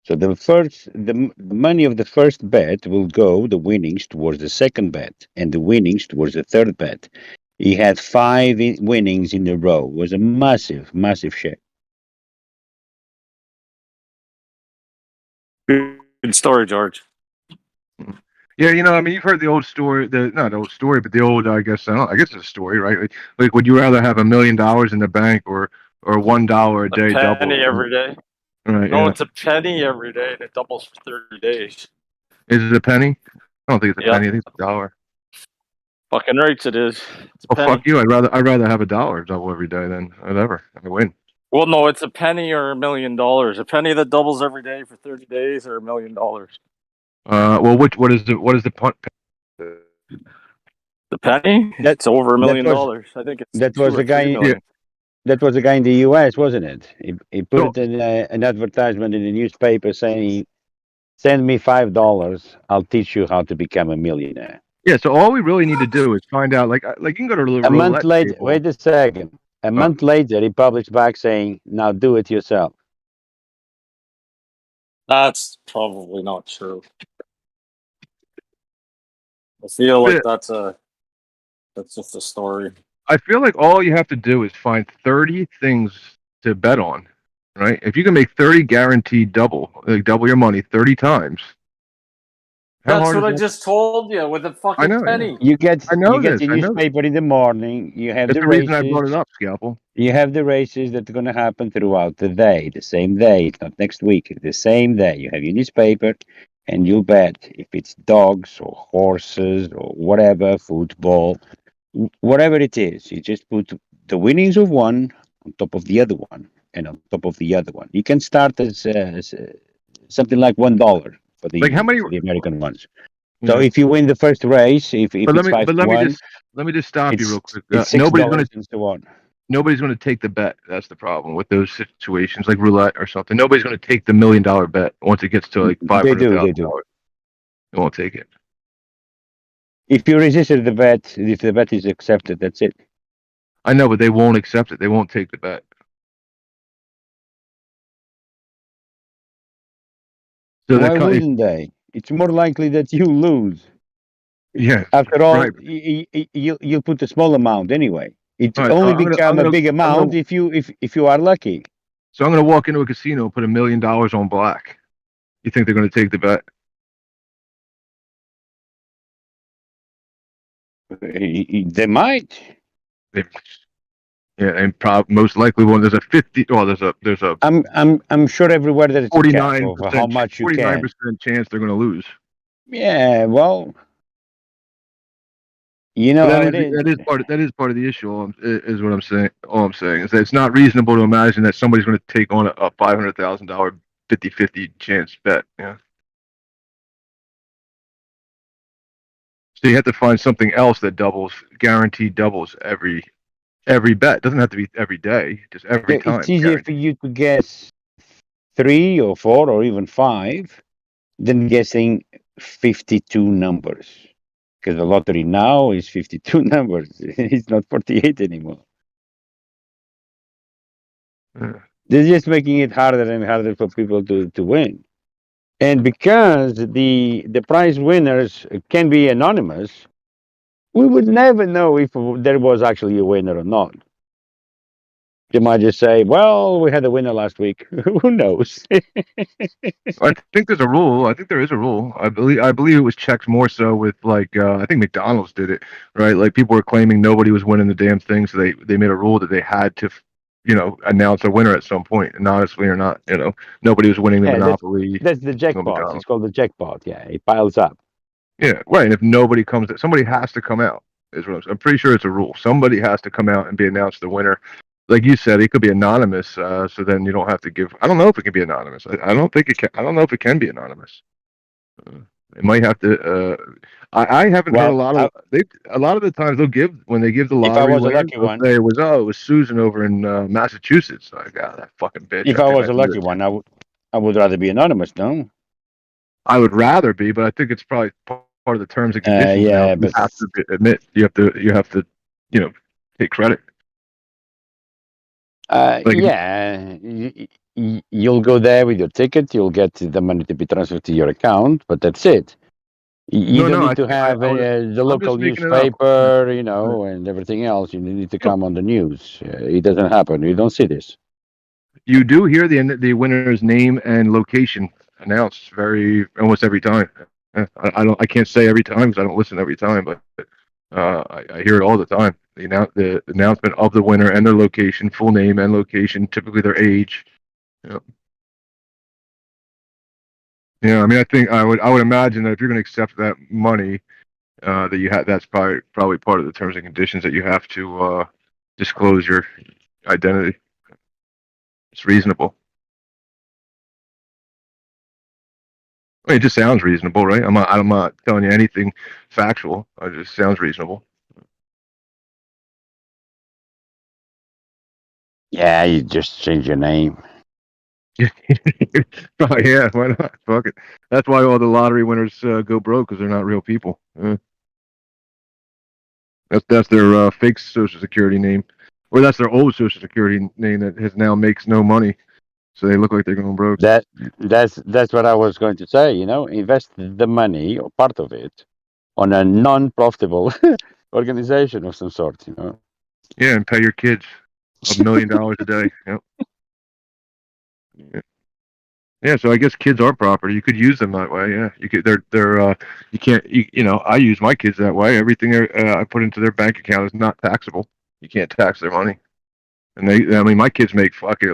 [SPEAKER 4] So the money of the first bet will go, the winnings, towards the second bet, and the winnings towards the third bet. He had 5 winnings in a row. It was a massive, massive check.
[SPEAKER 2] Good story, George.
[SPEAKER 6] Yeah, I mean, you've heard the old story, not old story, but the old, I guess it's a story, right? Like, would you rather have $1 million in the bank or $1 a day double?
[SPEAKER 2] Penny every day.
[SPEAKER 6] Right.
[SPEAKER 2] No,
[SPEAKER 6] Yeah.
[SPEAKER 2] it's a penny every day, and it doubles for 30 days.
[SPEAKER 6] Is it a penny? I don't think it's a
[SPEAKER 2] Yeah.
[SPEAKER 6] penny. I think it's $1.
[SPEAKER 2] Fucking right, it is. It's a
[SPEAKER 6] Oh,
[SPEAKER 2] penny.
[SPEAKER 6] fuck you! I'd rather have $1 double every day than whatever. I win.
[SPEAKER 2] Well, no, it's a penny or $1 million. A penny that doubles every day for 30 days, or $1 million.
[SPEAKER 6] Well, what is the punt?
[SPEAKER 2] The penny? That's over $1 million. I think it's
[SPEAKER 4] that
[SPEAKER 2] 2
[SPEAKER 4] was
[SPEAKER 2] or
[SPEAKER 4] the guy.
[SPEAKER 2] 3 million.
[SPEAKER 4] That was a guy in the US, wasn't it? He put it in an advertisement in the newspaper saying, "Send me $5, I'll teach you how to become a millionaire."
[SPEAKER 6] Yeah. So all we really need to do is find out. Like you can go to
[SPEAKER 4] A month later,
[SPEAKER 6] table.
[SPEAKER 4] wait a second. A month later, he published back saying, "Now do it yourself."
[SPEAKER 2] That's probably not true. I feel like that's just a story.
[SPEAKER 6] I feel like all you have to do is find 30 things to bet on, right? If you can make 30 guaranteed double your money 30 times.
[SPEAKER 2] That's what I just told you with a fucking penny.
[SPEAKER 4] You get
[SPEAKER 6] I know
[SPEAKER 4] the
[SPEAKER 6] this, I know
[SPEAKER 4] newspaper in the morning. You have
[SPEAKER 6] That's
[SPEAKER 4] the
[SPEAKER 6] the reason
[SPEAKER 4] races.
[SPEAKER 6] I brought it up, Scalpel.
[SPEAKER 4] You have the races that are going to happen throughout the day, the same day. It's not next week. It's the same day. You have your newspaper, and you bet if it's dogs or horses or whatever, football, whatever it is. You just put the winnings of one on top of the other one and on top of the other one. You can start as something like $1 for the for the American ones. So if you win the first race, if it's 5-1,
[SPEAKER 6] let me just stop you real quick.
[SPEAKER 4] it's
[SPEAKER 6] Nobody's
[SPEAKER 4] $6
[SPEAKER 6] going to
[SPEAKER 4] and so on.
[SPEAKER 6] Nobody's going to take the bet. That's the problem with those situations, like roulette or something. Nobody's going to take the $1 million bet once it gets to like $500,000.
[SPEAKER 4] They do.
[SPEAKER 6] They won't take it.
[SPEAKER 4] If you resisted the bet, if the bet is accepted, that's it.
[SPEAKER 6] I know, but they won't accept it. They won't take the bet. So
[SPEAKER 4] Why wouldn't they? It's more likely that you lose.
[SPEAKER 6] Yeah.
[SPEAKER 4] After all,
[SPEAKER 6] right.
[SPEAKER 4] you put a small amount anyway. It
[SPEAKER 6] All right,
[SPEAKER 4] only
[SPEAKER 6] I'm
[SPEAKER 4] become
[SPEAKER 6] gonna-
[SPEAKER 4] a big amount if you are lucky.
[SPEAKER 6] So I'm going to walk into a casino and put $1 million on black. You think they're going to take the bet?
[SPEAKER 4] They might.
[SPEAKER 6] Yeah, and most likely one. There's a 50. Oh, there's a
[SPEAKER 4] I'm sure everywhere that it's a cap
[SPEAKER 6] 49%
[SPEAKER 4] of how much you can.
[SPEAKER 6] 49% chance they're going to lose.
[SPEAKER 4] Yeah, well, you know how it is.
[SPEAKER 6] That is part of the issue. Is what I'm saying. All I'm saying is that it's not reasonable to imagine that somebody's going to take on a $500,000 50-50 chance bet. Yeah. So you have to find something else that guaranteed doubles every bet. It doesn't have to be every day, just every time.
[SPEAKER 4] It's easier for you to guess 3 or 4 or even 5 than guessing 52 numbers. Because the lottery now is 52 numbers. It's not 48 anymore.
[SPEAKER 6] Yeah.
[SPEAKER 4] They're just making it harder and harder for people to win. And because the prize winners can be anonymous, we would never know if there was actually a winner or not. They might just say, well, we had a winner last week. Who knows?
[SPEAKER 6] I think there's a rule. I think there is a rule. I believe it was checks more so with like I think McDonald's did it, right? Like people were claiming nobody was winning the damn thing, so they made a rule that they had to, announce a winner at some point, anonymously or not. Nobody was winning the Monopoly.
[SPEAKER 4] That's the jackpot. It's called the jackpot. Yeah, it piles up.
[SPEAKER 6] Yeah, right. And if nobody comes, somebody has to come out. Is what I'm pretty sure it's a rule. Somebody has to come out and be announced the winner. Like you said, it could be anonymous. So then you don't have to give. I don't know if it can be anonymous. I don't think it can. I don't know if it can be anonymous. It might have to. I haven't heard a lot of. A lot of the times when they give the lottery.
[SPEAKER 4] If I was
[SPEAKER 6] winners,
[SPEAKER 4] a lucky one,
[SPEAKER 6] it was Susan over in Massachusetts. Like, that fucking bitch.
[SPEAKER 4] If I was a lucky one, I would rather be anonymous. No.
[SPEAKER 6] I would rather be, but I think it's probably part of the terms and conditions.
[SPEAKER 4] Yeah,
[SPEAKER 6] but you have to admit you have to take credit.
[SPEAKER 4] Yeah, you'll go there with your ticket. You'll get the money to be transferred to your account, but that's it. You don't need to have the local newspaper, and everything else. You need to come on the news. It doesn't happen. You don't see this.
[SPEAKER 6] You do hear the winner's name and location announced almost every time. I can't say every time because I don't listen every time, but I hear it all the time. The announcement of the winner and their location, full name and location, typically their age. Yeah, I mean, I would imagine that if you're going to accept that money, that you have, that's probably part of the terms and conditions that you have to disclose your identity. It's reasonable. I mean, it just sounds reasonable, right? I'm not telling you anything factual. It just sounds reasonable.
[SPEAKER 4] Yeah, you just change your name.
[SPEAKER 6] Oh, yeah, why not? Fuck it. That's why all the lottery winners go broke, because they're not real people. That's their fake Social Security name, or that's their old Social Security name that now makes no money, so they look like they're going broke.
[SPEAKER 4] That's what I was going to say. Invest the money or part of it on a non-profitable organization of some sort.
[SPEAKER 6] Yeah, and pay your kids $1 million a day. Yep. Yeah, so I guess kids are property. You could use them that way. Yeah, you could. You can't. I use my kids that way. Everything I put into their bank account is not taxable. You can't tax their money, and my kids make fucking